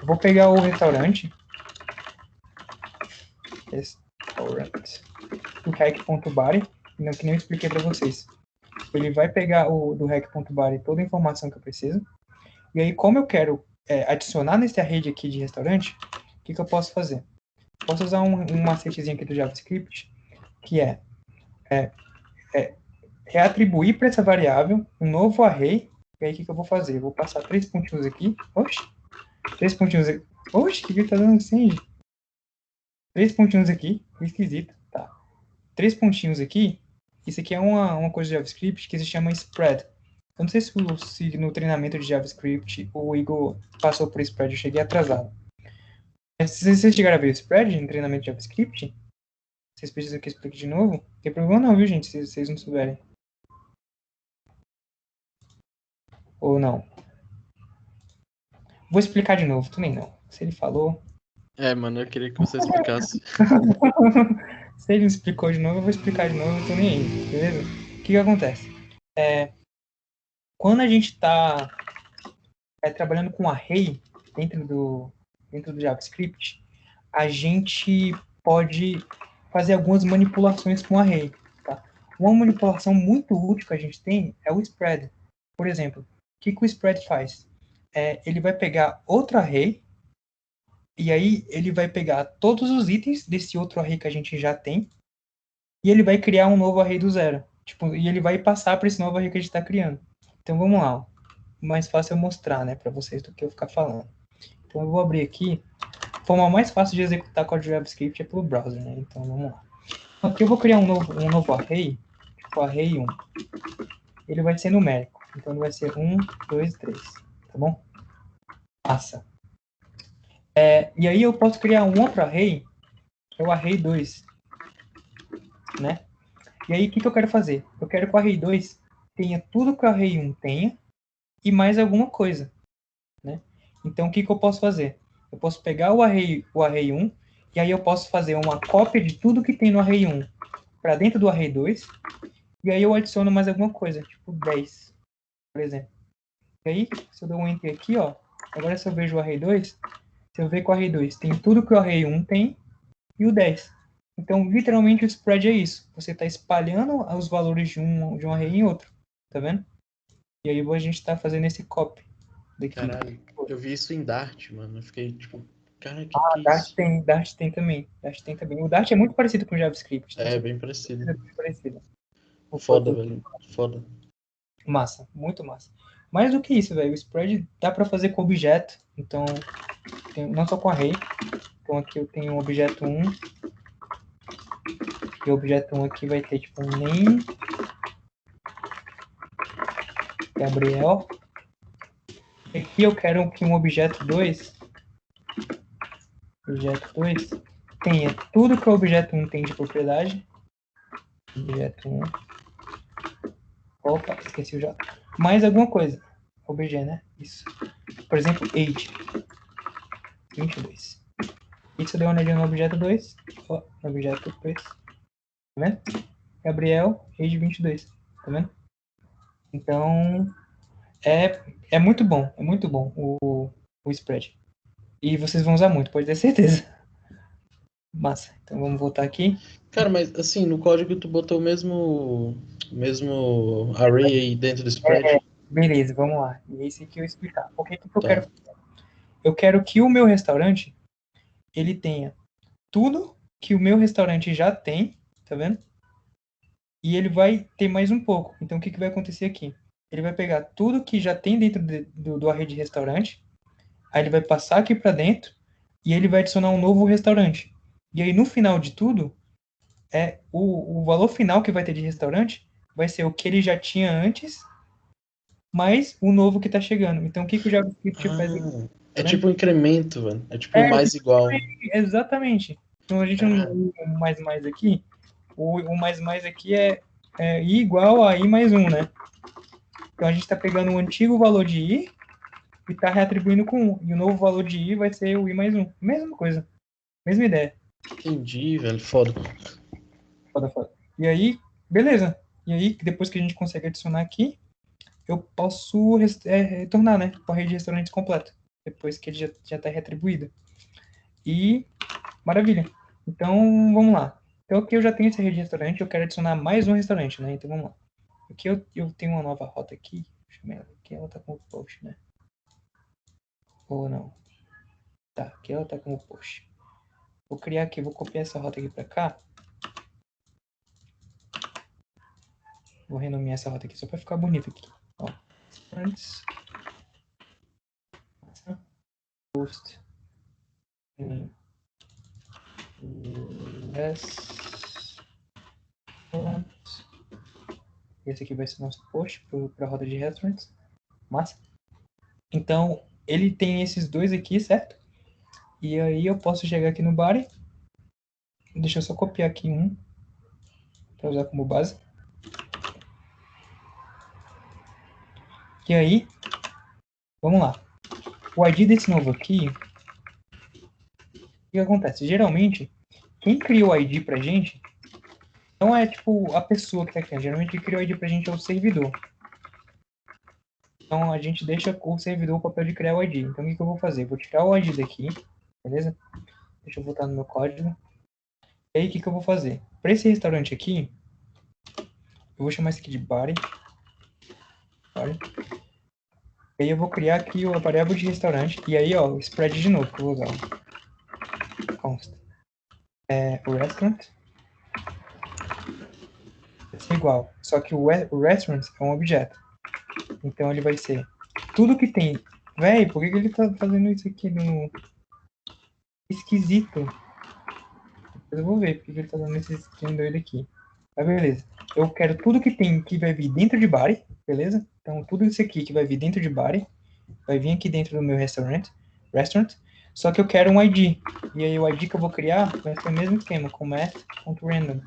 Eu vou pegar o restaurante, do rec.body, que nem eu expliquei para vocês. Ele vai pegar do rec.body toda a informação que eu preciso. E aí, como eu quero adicionar nessa rede aqui de restaurante, o que eu posso fazer? Posso usar um macetezinho aqui do JavaScript, que é reatribuir para essa variável um novo array. E aí, o que eu vou fazer? Eu vou passar 3 pontinhos aqui. Oxe! 3 pontinhos aqui. Oxe, o que ele tá dando assim? 3 pontinhos aqui. Esquisito. Tá. 3 pontinhos aqui. Isso aqui é uma coisa de JavaScript que se chama spread. Eu não sei se no treinamento de JavaScript o Igor passou por spread. Eu cheguei atrasado. Mas se vocês chegaram a ver o spread no treinamento de JavaScript, vocês precisam que eu explique de novo? Não tem problema não, viu, gente? Se vocês não souberem. Ou não. Vou explicar de novo, tu nem não. Se ele falou... Mano, eu queria que você explicasse. Se ele explicou de novo, eu vou explicar de novo, eu tô nem aí, beleza? O que acontece? Quando a gente está trabalhando com array dentro do JavaScript, a gente pode fazer algumas manipulações com array. Tá? Uma manipulação muito útil que a gente tem é o spread. Por exemplo, o que o spread faz? Ele vai pegar outro array, e aí ele vai pegar todos os itens desse outro array que a gente já tem, e ele vai criar um novo array do zero. E ele vai passar para esse novo array que a gente está criando. Então vamos lá. Mais fácil eu mostrar, né, para vocês do que eu ficar falando. Então eu vou abrir aqui. A forma mais fácil de executar código JavaScript é pelo browser, né? Então vamos lá. Aqui eu vou criar um novo array, tipo array 1. Ele vai ser numérico. Então ele vai ser 1, 2, 3. Tá bom? Passa. E aí eu posso criar um outro array, que é o array 2. Né? E aí o que eu quero fazer? Eu quero que o array 2 tenha tudo que o array 1 tenha e mais alguma coisa. Né? Então o que eu posso fazer? Eu posso pegar o array 1 e aí eu posso fazer uma cópia de tudo que tem no array 1 para dentro do array 2 e aí eu adiciono mais alguma coisa, tipo 10, por exemplo. E aí, se eu dou um enter aqui, ó, agora se eu vejo o array 2, se eu ver que o array 2 tem tudo que o array 1 tem e o 10. Então, literalmente, o spread é isso. Você está espalhando os valores de um array em outro. Tá vendo? E aí a gente está fazendo esse copy. Daqui. Caralho, eu vi isso em Dart, mano. Eu fiquei tipo, cara, que Dart isso? Dart tem também. Dart tem também. O Dart é muito parecido com o JavaScript. É, bem parecido. É muito parecido. Foda, velho. Foda. Massa, muito massa. Mais do que isso, velho. O spread dá para fazer com objeto. Então, não só com array. Então aqui eu tenho um objeto 1. E o objeto 1 aqui vai ter tipo um name. Gabriel. E aqui eu quero que um objeto 2 tenha tudo que o objeto 1 tem de propriedade. Objeto 1. Opa, esqueci o J. Mais alguma coisa. Obj, né? Isso. Por exemplo, age. 22. Isso deu uma olhadinha no objeto 2. No objeto 2. Tá vendo? Gabriel, rede 22. Tá vendo? Então, é muito bom. É muito bom o spread. E vocês vão usar muito, pode ter certeza. Massa. Então vamos voltar aqui. Cara, mas assim, no código tu botou o mesmo array aí dentro do spread? Beleza, vamos lá. E é isso que eu ia explicar. O que eu Tá. quero fazer? Eu quero que o meu restaurante, ele tenha tudo que o meu restaurante já tem, tá vendo? E ele vai ter mais um pouco. Então o que vai acontecer aqui? Ele vai pegar tudo que já tem dentro do array de restaurante, aí ele vai passar aqui para dentro e ele vai adicionar um novo restaurante. E aí no final de tudo, o valor final que vai ter de restaurante vai ser o que ele já tinha antes, mais o novo que está chegando. Então o que o JavaScript faz aqui? É tipo um incremento, velho. É tipo É, mais igual. exatamente. Então a gente não usa o mais aqui. O mais aqui é i igual a i mais 1, né? Então a gente está pegando o antigo valor de i e está reatribuindo com 1. E o novo valor de i vai ser o i mais 1. Mesma coisa. Mesma ideia. Entendi, velho. Foda. Foda. E aí, beleza. E aí, depois que a gente consegue adicionar aqui, eu posso retornar, né? Com a rede de restaurantes completa. Depois que ele já está reatribuído. E, maravilha. Então, vamos lá. Então, aqui eu já tenho essa rede de restaurante. Eu quero adicionar mais um restaurante, né? Então, vamos lá. Aqui eu tenho uma nova rota aqui. Deixa eu ver ela aqui. Ela tá como post, né? Ou não? Tá, aqui ela tá como post. Vou criar aqui, vou copiar essa rota aqui pra cá. Vou renomear essa rota aqui só pra ficar bonito aqui. Ó, antes. Post. Esse aqui vai ser nosso post para a roda de restaurants. Massa. Então, ele tem esses dois aqui, certo? E aí eu posso chegar aqui no body. Deixa eu só copiar aqui um para usar como base. E aí, vamos lá. O ID desse novo aqui, o que acontece? Geralmente, quem cria o ID pra gente não é tipo a pessoa que tá criando. Geralmente quem cria o ID pra gente é o servidor. Então a gente deixa o servidor o papel de criar o ID. Então o que eu vou fazer? Vou tirar o ID daqui, beleza? Deixa eu voltar no meu código. E aí o que eu vou fazer? Para esse restaurante aqui, eu vou chamar isso aqui de body. E aí eu vou criar aqui a variável de restaurante. E aí, ó, o spread de novo que eu vou usar. Const. O restaurant. Vai ser igual. Só que o restaurant é um objeto. Então ele vai ser tudo que tem. Véi, por que ele tá fazendo isso aqui no... Esquisito. Depois eu vou ver porque ele tá dando esse skin doido aqui. Mas beleza. Eu quero tudo que tem que vai vir dentro de body, beleza? Então tudo isso aqui que vai vir dentro de body vai vir aqui dentro do meu restaurant. Só que eu quero um ID. E aí o ID que eu vou criar vai ser o mesmo esquema, com math.random.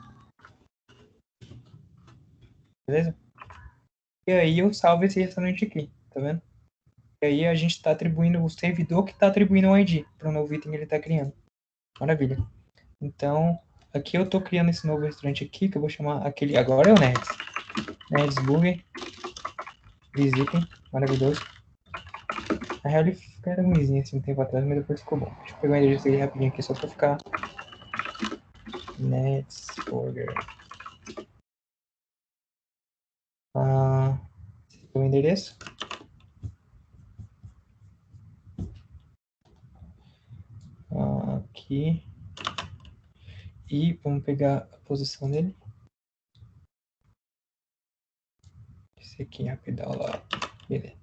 Beleza? E aí eu salvo esse restaurante aqui, tá vendo? E aí a gente está atribuindo o servidor que está atribuindo um ID para o novo item que ele está criando. Maravilha. Então, aqui eu estou criando esse novo restaurante aqui, que eu vou chamar aquele... Agora é o Nerds. Nerds Burger. Visitem. Maravilhoso. Na real, ele era ruimzinho assim um tempo atrás, mas depois ficou bom. Deixa eu pegar o endereço dele rapidinho aqui, só pra ficar... Nerds Burger. Esse é o endereço. Aqui. E vamos pegar a posição dele. Esse aqui, rapidão lá. Beleza.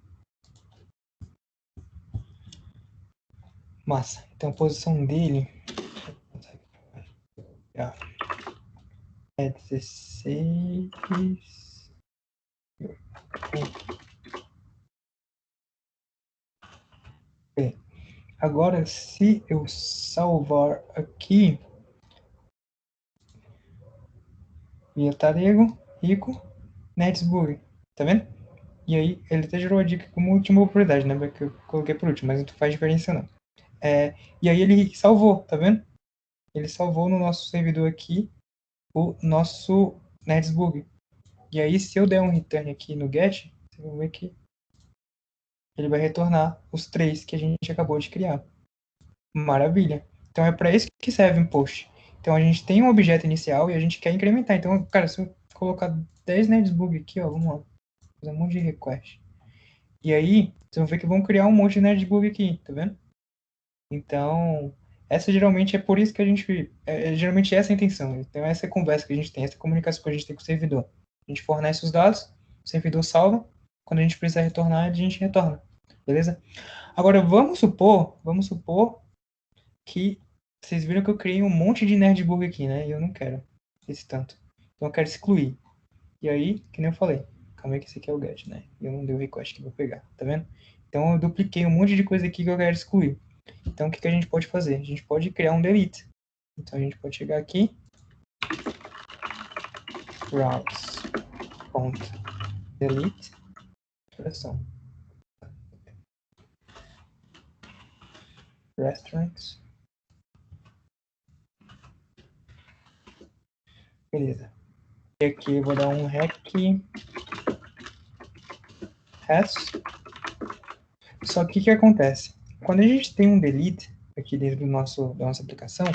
Massa. Então a posição dele é 16. Bem, agora se eu salvar aqui via Tarego, Rico, Netsburg, tá vendo? E aí ele até gerou a dica como última propriedade, né? Porque eu coloquei por último, mas não faz diferença não. E aí ele salvou, tá vendo? Ele salvou no nosso servidor aqui o nosso nerdesbug. E aí, se eu der um return aqui no get, vocês vão ver que ele vai retornar os 3 que a gente acabou de criar. Maravilha. Então é para isso que serve um post. Então a gente tem um objeto inicial e a gente quer incrementar. Então, cara, se eu colocar 10 nerdesbug aqui, ó, vamos lá, fazer um monte de request. E aí, vocês vão ver que vão criar um monte de nerdesbug aqui, tá vendo? Então, essa geralmente é por isso que a gente, geralmente essa é a intenção. Então essa é a conversa que a gente tem, essa comunicação que a gente tem com o servidor. A gente fornece os dados, o servidor salva, quando a gente precisar retornar, a gente retorna, beleza? Agora vamos supor que vocês viram que eu criei um monte de nerdbug aqui, né? E eu não quero esse tanto. Então eu quero excluir. E aí, que nem eu falei, calma aí que esse aqui é o get, né? E eu não dei o request que eu vou pegar, tá vendo? Então eu dupliquei um monte de coisa aqui que eu quero excluir. Então o que a gente pode fazer? A gente pode criar um delete. Então a gente pode chegar aqui, routes.delete, restaurants. Beleza. E aqui eu vou dar um has. Só que o que acontece? Quando a gente tem um delete aqui dentro da nossa aplicação,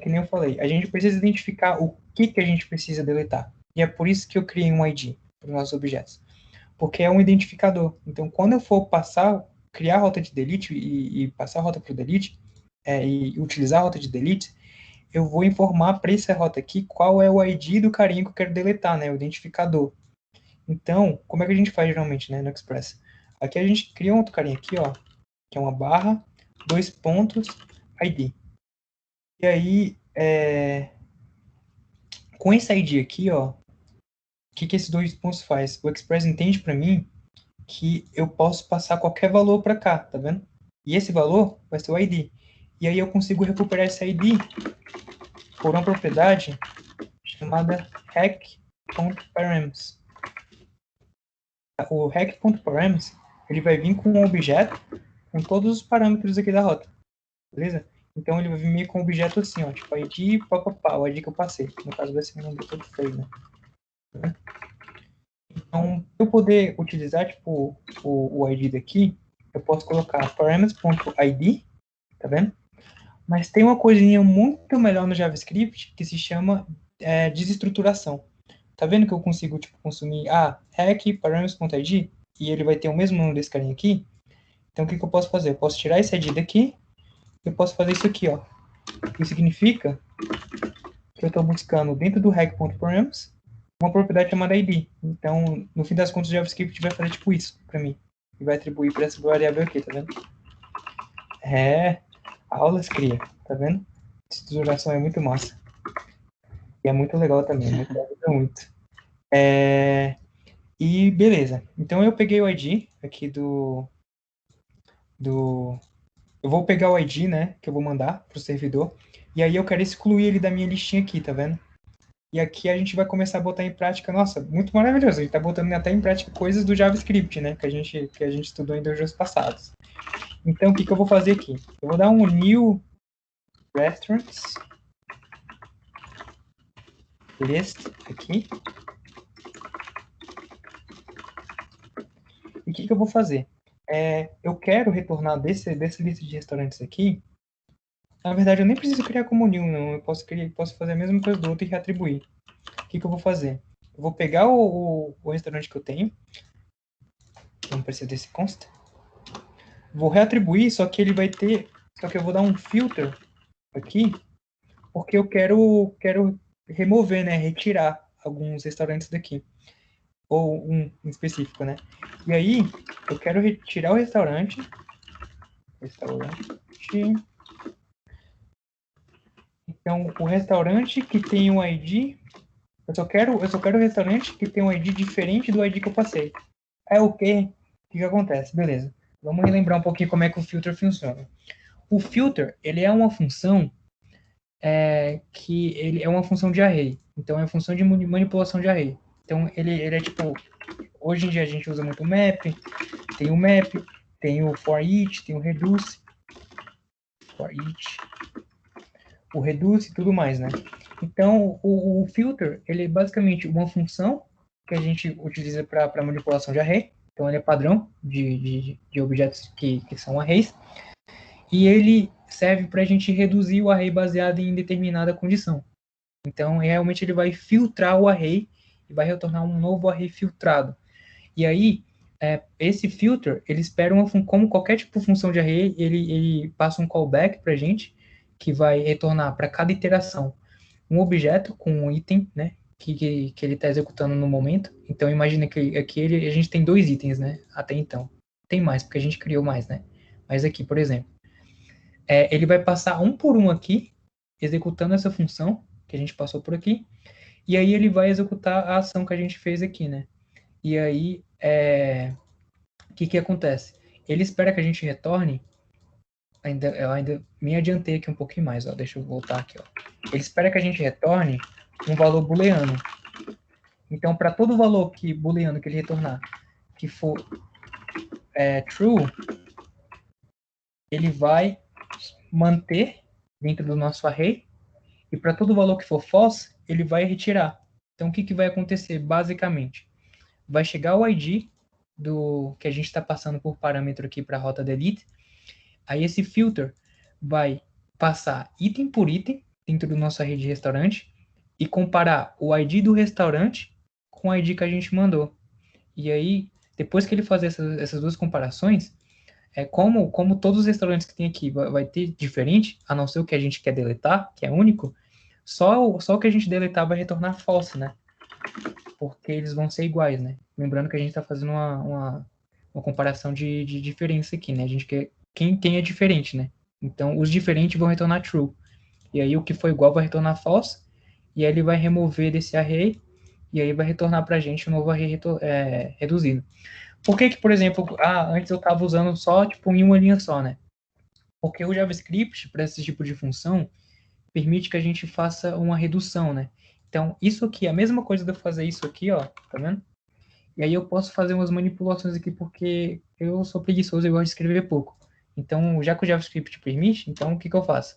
que nem eu falei, a gente precisa identificar o que a gente precisa deletar. E é por isso que eu criei um ID para os nossos objetos. Porque é um identificador. Então, quando eu for criar a rota de delete e passar a rota para o delete, e utilizar a rota de delete, eu vou informar para essa rota aqui qual é o ID do carinha que eu quero deletar, né? O identificador. Então, como é que a gente faz geralmente, né, no Express? Aqui a gente cria um outro carinha aqui, ó, que é uma barra, 2 pontos, ID. E aí, com esse ID aqui, ó, o que esses 2 pontos faz? O Express entende para mim que eu posso passar qualquer valor para cá, tá vendo? E esse valor vai ser o ID. E aí eu consigo recuperar esse ID por uma propriedade chamada hack.params. O hack.params, ele vai vir com um objeto com todos os parâmetros aqui da rota, beleza? Então ele vai vir com um objeto assim, ó, tipo ID, o ID que eu passei. No caso vai ser um número todo feio, né? Então, para eu poder utilizar tipo, o ID daqui, eu posso colocar parameters.id, tá vendo? Mas tem uma coisinha muito melhor no JavaScript que se chama desestruturação. Tá vendo que eu consigo tipo, consumir hack parameters.id e ele vai ter o mesmo nome desse carinha aqui? Então, o que eu posso fazer? Eu posso tirar esse ID daqui e eu posso fazer isso aqui, ó. Isso significa que eu estou buscando dentro do hack.params uma propriedade chamada ID. Então, no fim das contas, o JavaScript vai fazer tipo isso para mim. E vai atribuir para essa variável aqui, tá vendo? Aulas cria, tá vendo? Essa estruturação é muito massa. E é muito legal também, muito. E beleza. Então eu peguei o ID aqui eu vou pegar o ID, né, que eu vou mandar pro servidor. E aí eu quero excluir ele da minha listinha aqui, tá vendo? E aqui a gente vai começar a botar em prática, nossa, muito maravilhoso. A gente tá botando até em prática coisas do JavaScript, né, que a gente estudou em dois dias passados. Então, o que eu vou fazer aqui? Eu vou dar um new restaurants list aqui. E o que eu vou fazer? Eu quero retornar dessa lista de restaurantes aqui. Na verdade, eu nem preciso criar como new, não. Eu posso fazer a mesma coisa do outro e reatribuir. O que eu vou fazer? Eu vou pegar o restaurante que eu tenho. Não precisa desse const. Vou reatribuir, só que ele vai ter... Só que eu vou dar um filter aqui, porque eu quero remover, né? Retirar alguns restaurantes daqui. Ou um em específico, né? E aí, eu quero retirar o restaurante. Então, o restaurante que tem um ID... Eu só quero o restaurante que tem um ID diferente do ID que eu passei. O que acontece? Beleza. Vamos relembrar um pouquinho como é que o filter funciona. O filter, ele é uma função que ele é uma função de array. Então, é uma função de manipulação de array. Então, ele é tipo... Hoje em dia a gente usa muito o map, tem o for each, tem o reduce, for each, o reduce e tudo mais, né? Então, o filter, ele é basicamente uma função que a gente utiliza para manipulação de array. Então, ele é padrão de objetos que são arrays. E ele serve para a gente reduzir o array baseado em determinada condição. Então, realmente, ele vai filtrar o array e vai retornar um novo array filtrado. E aí, esse filter, ele espera como qualquer tipo de função de array, ele passa um callback para a gente, que vai retornar para cada iteração um objeto com um item, né, que ele está executando no momento. Então, imagina que aqui a gente tem 2 itens, né, até então. Tem mais, porque a gente criou mais, né. Mas aqui, por exemplo, ele vai passar um por um aqui, executando essa função que a gente passou por aqui, e aí ele vai executar a ação que a gente fez aqui, né. E aí, o que acontece? Ele espera que a gente retorne, eu ainda me adiantei aqui um pouquinho mais, ó, deixa eu voltar aqui, ó. Ele espera que a gente retorne um valor booleano. Então, para todo valor booleano que ele retornar que for true, ele vai manter dentro do nosso array, e para todo valor que for false, ele vai retirar. Então, o que vai acontecer, basicamente? Vai chegar o ID do que a gente está passando por parâmetro aqui para a rota delete, aí esse filter vai passar item por item dentro do nosso array de restaurante e comparar o ID do restaurante com o ID que a gente mandou. E aí, depois que ele fazer essas duas comparações, como todos os restaurantes que tem aqui vai ter diferente, a não ser o que a gente quer deletar, que é único, só o que a gente deletar vai retornar false, né? Porque eles vão ser iguais, né? Lembrando que a gente está fazendo uma comparação de diferença aqui, né? A gente quer quem é diferente, né? Então, os diferentes vão retornar true. E aí, o que for igual vai retornar false. E aí, ele vai remover desse array. E aí, vai retornar para a gente um novo array reduzido. Por que, por exemplo, antes eu estava usando só tipo, em uma linha só, né? Porque o JavaScript, para esse tipo de função, permite que a gente faça uma redução, né? Então, isso aqui, a mesma coisa de eu fazer isso aqui, ó, tá vendo? E aí eu posso fazer umas manipulações aqui porque eu sou preguiçoso e gosto de escrever pouco. Então, já que o JavaScript permite, então o que eu faço?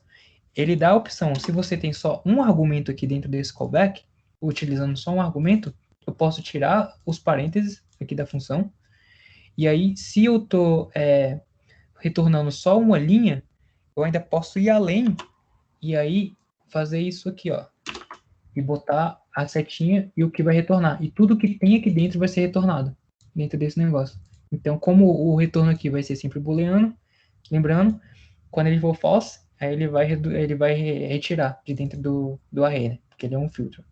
Ele dá a opção, se você tem só um argumento aqui dentro desse callback, utilizando só um argumento, eu posso tirar os parênteses aqui da função. E aí, se eu estou retornando só uma linha, eu ainda posso ir além e aí fazer isso aqui, ó. E botar a setinha e o que vai retornar. E tudo que tem aqui dentro vai ser retornado dentro desse negócio. Então, como o retorno aqui vai ser sempre booleano, lembrando, quando ele for false, aí ele vai retirar de dentro do array, né? Porque ele é um filtro.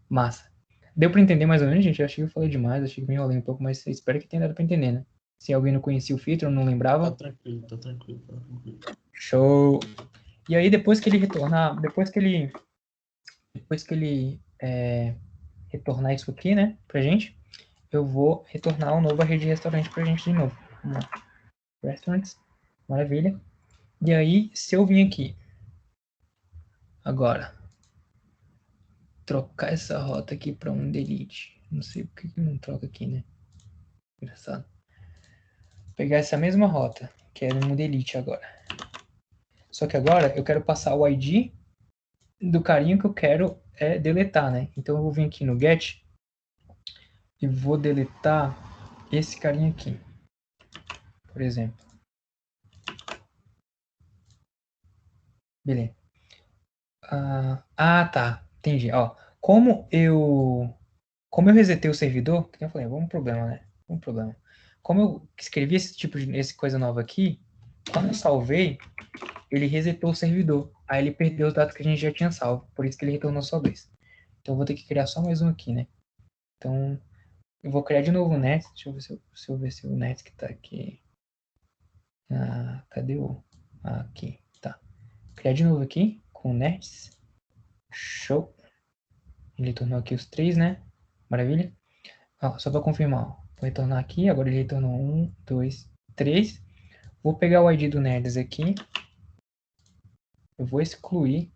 Massa. Deu para entender mais ou menos, gente? Eu achei que eu falei demais, achei que me enrolei um pouco, mas espero que tenha dado para entender, né? Se alguém não conhecia o filtro, não lembrava. Tá tranquilo, tá tranquilo, tá tranquilo. Show! E aí, depois que ele retornar, depois que ele retornar isso aqui, né, pra gente, eu vou retornar um novo array de restaurante pra gente de novo. Vamos lá. Restaurants, maravilha. E aí, se eu vim aqui, agora, trocar essa rota aqui para um delete, não sei por que não troca aqui, né? Engraçado. Pegar essa mesma rota, que era um delete agora. Só que agora eu quero passar o ID do carinho que eu quero deletar, né? Então eu vou vir aqui no get e vou deletar esse carinha aqui, por exemplo. Beleza. Tá. Entendi. Ó, como eu resetei o servidor, que eu falei, vamos problema, né? Vamos problema. Como eu escrevi esse coisa nova aqui, quando eu salvei, ele resetou o servidor. Aí ele perdeu os dados que a gente já tinha salvo. Por isso que ele retornou só 2. Então eu vou ter que criar só mais um aqui, né? Então eu vou criar de novo o Nets. Deixa eu ver se eu ver se o Nets que tá aqui. Cadê o... aqui. Tá. Criar de novo aqui com o Nets. Show. Ele retornou aqui os 3, né? Maravilha. Ó, só para confirmar. Ó. Vou retornar aqui. Agora ele retornou 1, 2, 3. Vou pegar o ID do Nerds aqui. Eu vou excluir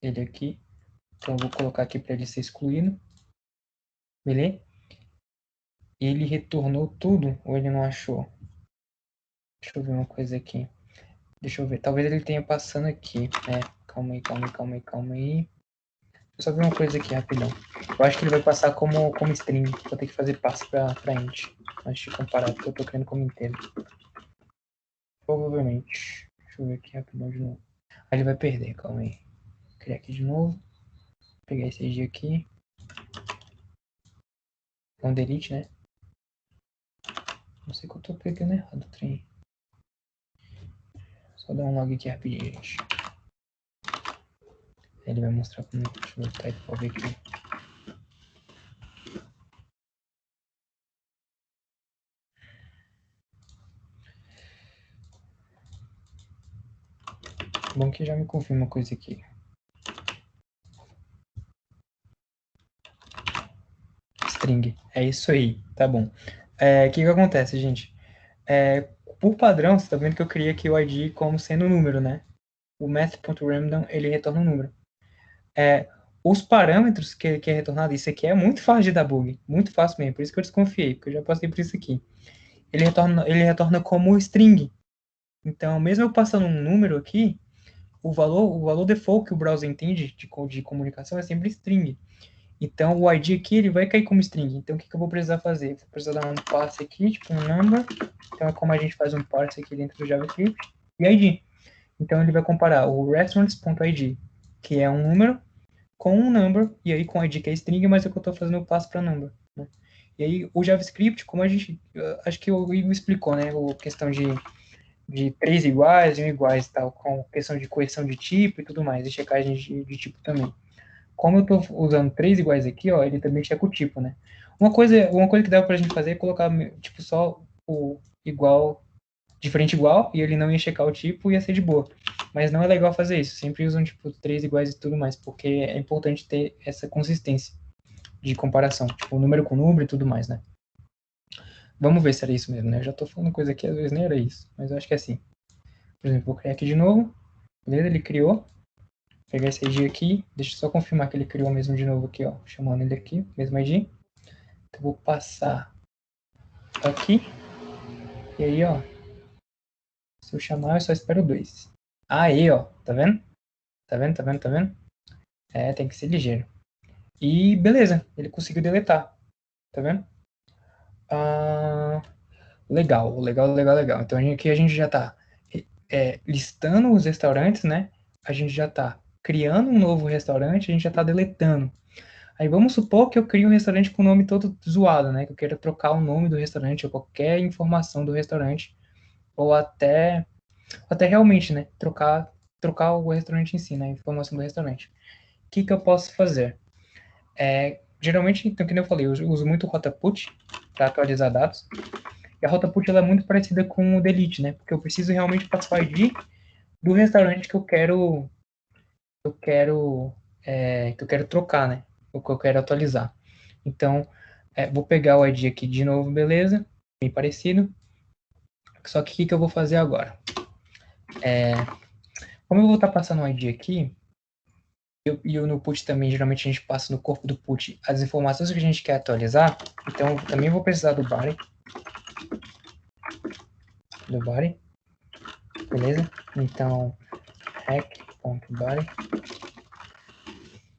ele aqui. Então, eu vou colocar aqui para ele ser excluído. Beleza? Ele retornou tudo ou ele não achou? Deixa eu ver uma coisa aqui. Deixa eu ver. Talvez ele tenha passando aqui. Calma aí. eu só ver uma coisa aqui, rapidão. Eu acho que ele vai passar como string. Vou ter que fazer passe pra int. Antes de comparar, porque eu tô querendo como inteiro. Provavelmente. Deixa eu ver aqui rapidão de novo. Aí ele vai perder, calma aí. Vou criar aqui de novo. Vou pegar esse ID aqui. É um delete, né? Não sei que eu tô pegando errado o trem. Só dar um log aqui rapidinho, gente. Aí ele vai mostrar como. Deixa eu ver o type pra ver aqui. Bom que já me confirma uma coisa aqui. String. É isso aí, tá bom. O que acontece, gente? Por padrão, você tá vendo que eu criei aqui o ID como sendo número, né? O math.random, ele retorna um número. Os parâmetros que é retornado, isso aqui é muito fácil de dar bug. Muito fácil mesmo, por isso que eu desconfiei, porque eu já passei por isso aqui. Ele retorna como string. Então, mesmo eu passando um número aqui, o valor default que o browser entende de comunicação é sempre string. Então, o ID aqui, ele vai cair como string. Então, o que eu vou precisar fazer? Vou precisar dar um passe aqui, tipo um number. Então, é como a gente faz um parse aqui dentro do JavaScript. E ID. Então, ele vai comparar o restaurants.id, que é um número, com um number. E aí, com ID que é string, mas é que eu estou fazendo o passe para number. Né? E aí, o JavaScript, como a gente... Acho que o Igor explicou, né? A questão de 3 iguais e 1 iguais e tal, com questão de correção de tipo e tudo mais, e checagem de tipo também. Como eu estou usando 3 iguais aqui, ó, ele também checa o tipo, né? Uma coisa que dá pra gente fazer é colocar, tipo, só o igual, diferente igual, e ele não ia checar o tipo e ia ser de boa. Mas não é legal fazer isso. Sempre usam, tipo, 3 iguais e tudo mais, porque é importante ter essa consistência de comparação. Tipo, número com número e tudo mais, né? Vamos ver se era isso mesmo, né? Eu já tô falando coisa aqui, às vezes nem era isso. Mas eu acho que é assim. Por exemplo, vou criar aqui de novo. Beleza? Ele criou. Vou pegar esse ID aqui. Deixa eu só confirmar que ele criou mesmo de novo aqui, ó. Chamando ele aqui, mesmo ID. Então, vou passar aqui. E aí, ó. Se eu chamar, eu só espero 2. Aí, ó. Tá vendo? Tá vendo? Tá vendo? Tá vendo? Tem que ser ligeiro. E beleza. Ele conseguiu deletar. Tá vendo? Legal, legal, legal, legal. Então aqui a gente já tá listando os restaurantes, né? A gente já tá criando um novo restaurante, a gente já tá deletando. Aí vamos supor que eu crio um restaurante com o nome todo zoado, né? Que eu quero trocar o nome do restaurante ou qualquer informação do restaurante. Ou até realmente, né? Trocar o restaurante em si, né? A informação do restaurante. O que eu posso fazer? Geralmente, então, como eu falei, eu uso muito o rotaput para atualizar dados. E a rotaput ela é muito parecida com o delete, né? Porque eu preciso realmente passar o ID do restaurante que eu quero trocar, né? O que eu quero atualizar. Então, vou pegar o ID aqui de novo, beleza? Bem parecido. Só que o que eu vou fazer agora? Como eu vou estar passando o ID aqui, e no put também, geralmente a gente passa no corpo do put as informações que a gente quer atualizar, então eu também vou precisar do body. Beleza? Então, hack.body.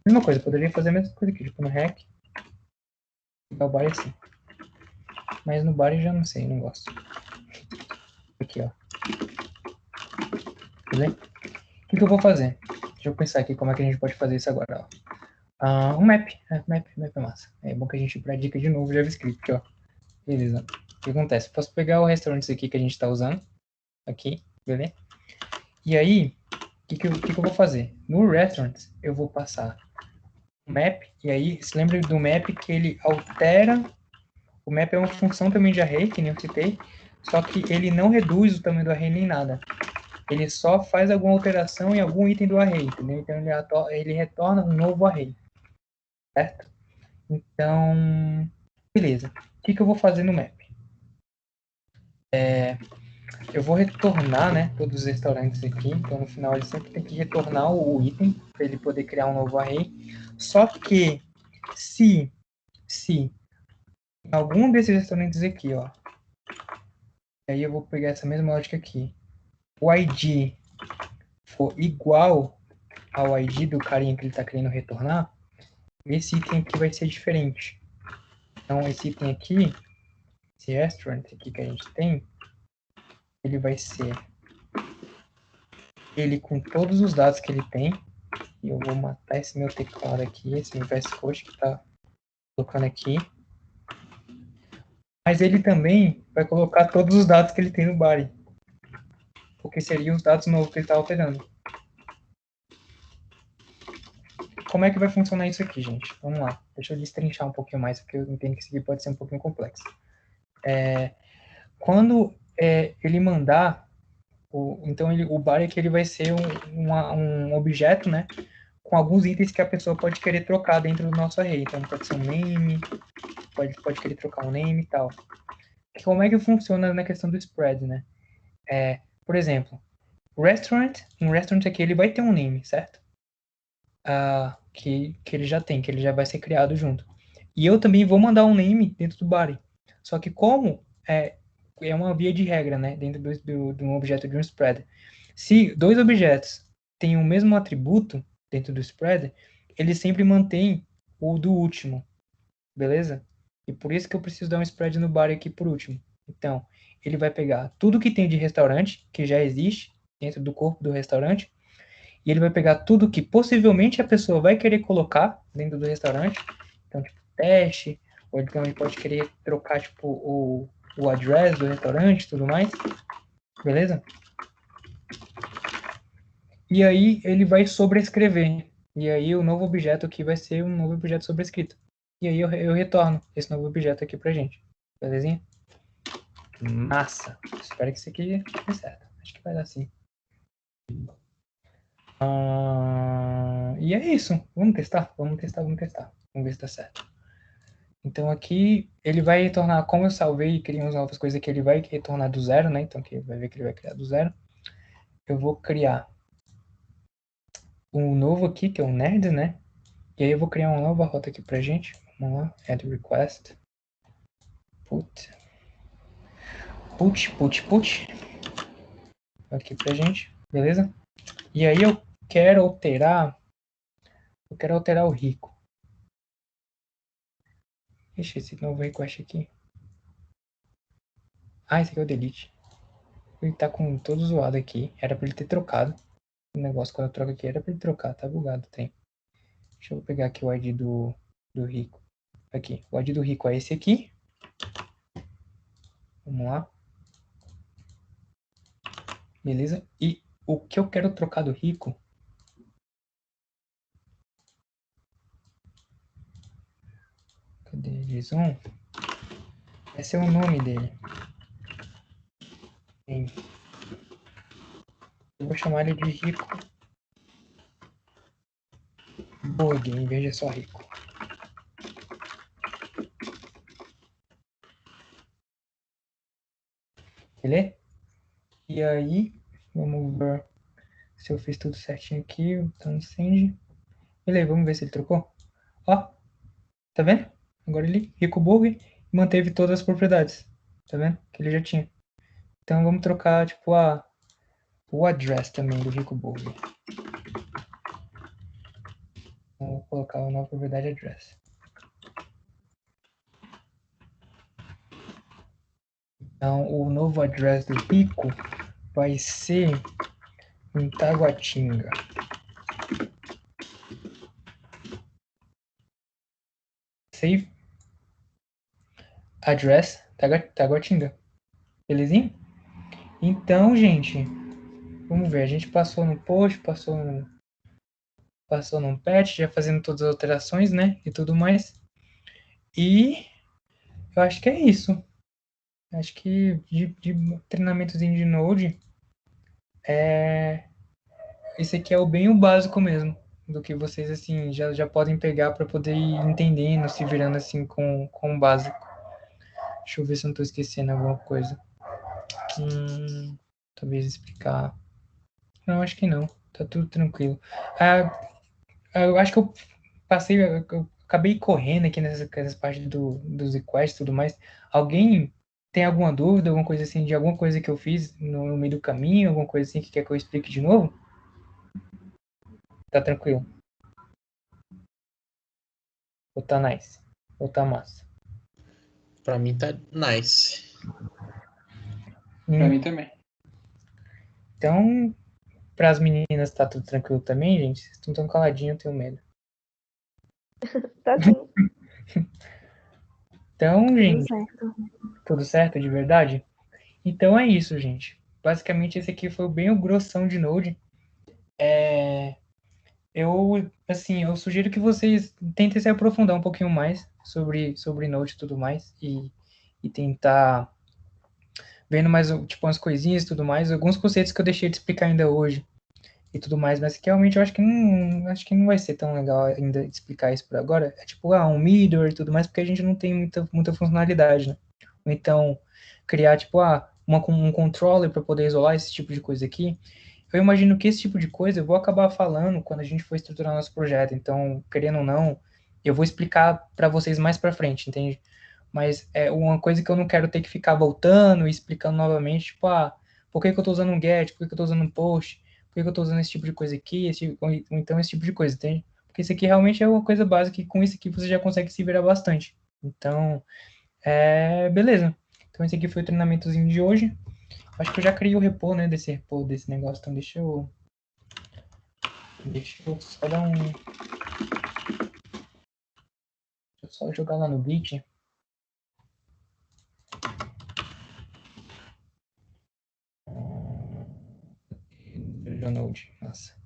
Mesma coisa, eu poderia fazer a mesma coisa aqui, tipo no hack, pegar o body assim. Mas no body já não sei, não gosto. Aqui, ó. Beleza? O que eu vou fazer? Deixa eu pensar aqui como é que a gente pode fazer isso agora, ó. Um map. Map é massa. É bom que a gente pratica de novo o JavaScript, ó. Beleza. O que acontece? Eu posso pegar o restaurante aqui que a gente está usando. Aqui, beleza? E aí, o que eu vou fazer? No restaurant, eu vou passar o map. E aí, se lembra do map que ele altera. O map é uma função também de array, que nem eu citei. Só que ele não reduz o tamanho do array nem nada. Ele só faz alguma alteração em algum item do array, entendeu? Então ele retorna um novo array, certo? Então, beleza. O que eu vou fazer no map? Eu vou retornar, né, todos os restaurantes aqui. Então, no final, ele sempre tem que retornar o item para ele poder criar um novo array. Só que, se algum desses restaurantes aqui, ó, aí eu vou pegar essa mesma lógica aqui, o ID for igual ao ID do carinha que ele está querendo retornar, esse item aqui vai ser diferente. Então, esse item aqui, esse restaurant aqui que a gente tem, ele vai ser ele com todos os dados que ele tem. E eu vou matar esse meu teclado aqui, esse meu VS Code que tá colocando aqui. Mas ele também vai colocar todos os dados que ele tem no body. Porque seriam os dados novos que ele está alterando. Como é que vai funcionar isso aqui, gente? Vamos lá. Deixa eu destrinchar um pouquinho mais, porque eu entendo que isso aqui pode ser um pouquinho complexo. Quando ele mandar, então o body aqui ele vai ser um objeto, né? Com alguns itens que a pessoa pode querer trocar dentro do nosso array. Então pode ser um name, pode querer trocar um name e tal. Como é que funciona na questão do spread, né? Por exemplo, um restaurant aqui ele vai ter um name, certo? Que ele já tem, que ele já vai ser criado junto. E eu também vou mandar um name dentro do body. Só que como é uma via de regra, né? Dentro de um objeto de um spread. Se dois objetos têm o mesmo atributo dentro do spread, ele sempre mantém o do último. Beleza? E por isso que eu preciso dar um spread no body aqui por último. Então, ele vai pegar tudo que tem de restaurante, que já existe dentro do corpo do restaurante, e ele vai pegar tudo que possivelmente a pessoa vai querer colocar dentro do restaurante. Então, tipo, teste, ou então ele pode querer trocar, tipo, o address do restaurante e tudo mais. Beleza? E aí ele vai sobrescrever. E aí o novo objeto aqui vai ser um novo objeto sobrescrito. E aí eu retorno esse novo objeto aqui pra gente. Belezinha? Massa! Espero que isso aqui dê certo. Acho que vai dar sim. E é isso. Vamos testar? Vamos ver se dá certo. Então aqui ele vai retornar, como eu salvei e criei umas novas coisas aqui, ele vai retornar do zero, né? Então aqui vai ver que ele vai criar do zero. Eu vou criar um novo aqui, que é o nerd, né? E aí eu vou criar uma nova rota aqui pra gente. Vamos lá, add request. Put. Aqui pra gente, beleza? E aí eu quero alterar o rico. Ixi, esse novo request aqui. Esse aqui é o delete. Ele tá com todo zoado aqui. Era pra ele ter trocado. O negócio quando eu troco aqui era pra ele trocar. Tá bugado, tem. Deixa eu pegar aqui o ID do rico. Aqui, o ID do rico é esse aqui. Vamos lá. Beleza? E o que eu quero trocar do rico... Cadê? JSON? Esse é o nome dele. Eu vou chamar ele de rico Bug, em vez de só rico. Beleza? E aí, vamos ver se eu fiz tudo certinho aqui. Então, send. Beleza, vamos ver se ele trocou. Ó, tá vendo? Agora ele, rico bug, manteve todas as propriedades. Tá vendo? Que ele já tinha. Então vamos trocar, tipo, o address também do rico bug. Vou colocar a nova propriedade address. Então o novo address do rico vai ser em Taguatinga. Save. Address Taguatinga. Belezinha? Então, gente, vamos ver. A gente passou no post, passou num patch, já fazendo todas as alterações, né? E tudo mais. E eu acho que é isso. Acho que de treinamentozinho de Node, esse aqui é bem o básico mesmo. Do que vocês, assim, já podem pegar para poder ir entendendo, se virando, assim, com o básico. Deixa eu ver se eu não estou esquecendo alguma coisa. Talvez explicar. Não, acho que não. Tá tudo tranquilo. Eu acho que eu acabei correndo aqui nessas partes dos requests e tudo mais. Alguém tem alguma dúvida, alguma coisa assim, de alguma coisa que eu fiz no meio do caminho, alguma coisa assim que quer que eu explique de novo? Tá tranquilo. Ou tá nice? Ou tá massa? Pra mim tá nice. Pra mim também. Então, pras meninas tá tudo tranquilo também, gente? Vocês estão tão caladinhos, eu tenho medo. Tá sim. Então, Tudo gente, certo. tudo certo de verdade? Então é isso, gente. Basicamente, esse aqui foi bem o grossão de Node. Eu sugiro que vocês tentem se aprofundar um pouquinho mais sobre Node e tudo mais, e tentar vendo mais, tipo, umas coisinhas e tudo mais, alguns conceitos que eu deixei de explicar ainda hoje e tudo mais, mas que realmente eu acho que não vai ser tão legal ainda explicar isso por agora. É tipo, um middleware e tudo mais, porque a gente não tem muita funcionalidade, né? Ou então, criar, tipo, um controller para poder isolar esse tipo de coisa aqui. Eu imagino que esse tipo de coisa eu vou acabar falando quando a gente for estruturar nosso projeto. Então, querendo ou não, eu vou explicar para vocês mais para frente, entende? Mas é uma coisa que eu não quero ter que ficar voltando e explicando novamente, tipo, por que que eu tô usando um get, por que que eu tô usando um post, por que que eu tô usando esse tipo de coisa aqui, ou então esse tipo de coisa, entende? Porque isso aqui realmente é uma coisa básica e com isso aqui você já consegue se virar bastante. Então, beleza. Então esse aqui foi o treinamentozinho de hoje. Acho que eu já criei o repo, né, desse repo, desse negócio, então deixa eu só dar um... Deixa eu só jogar lá no Git. Node, nossa.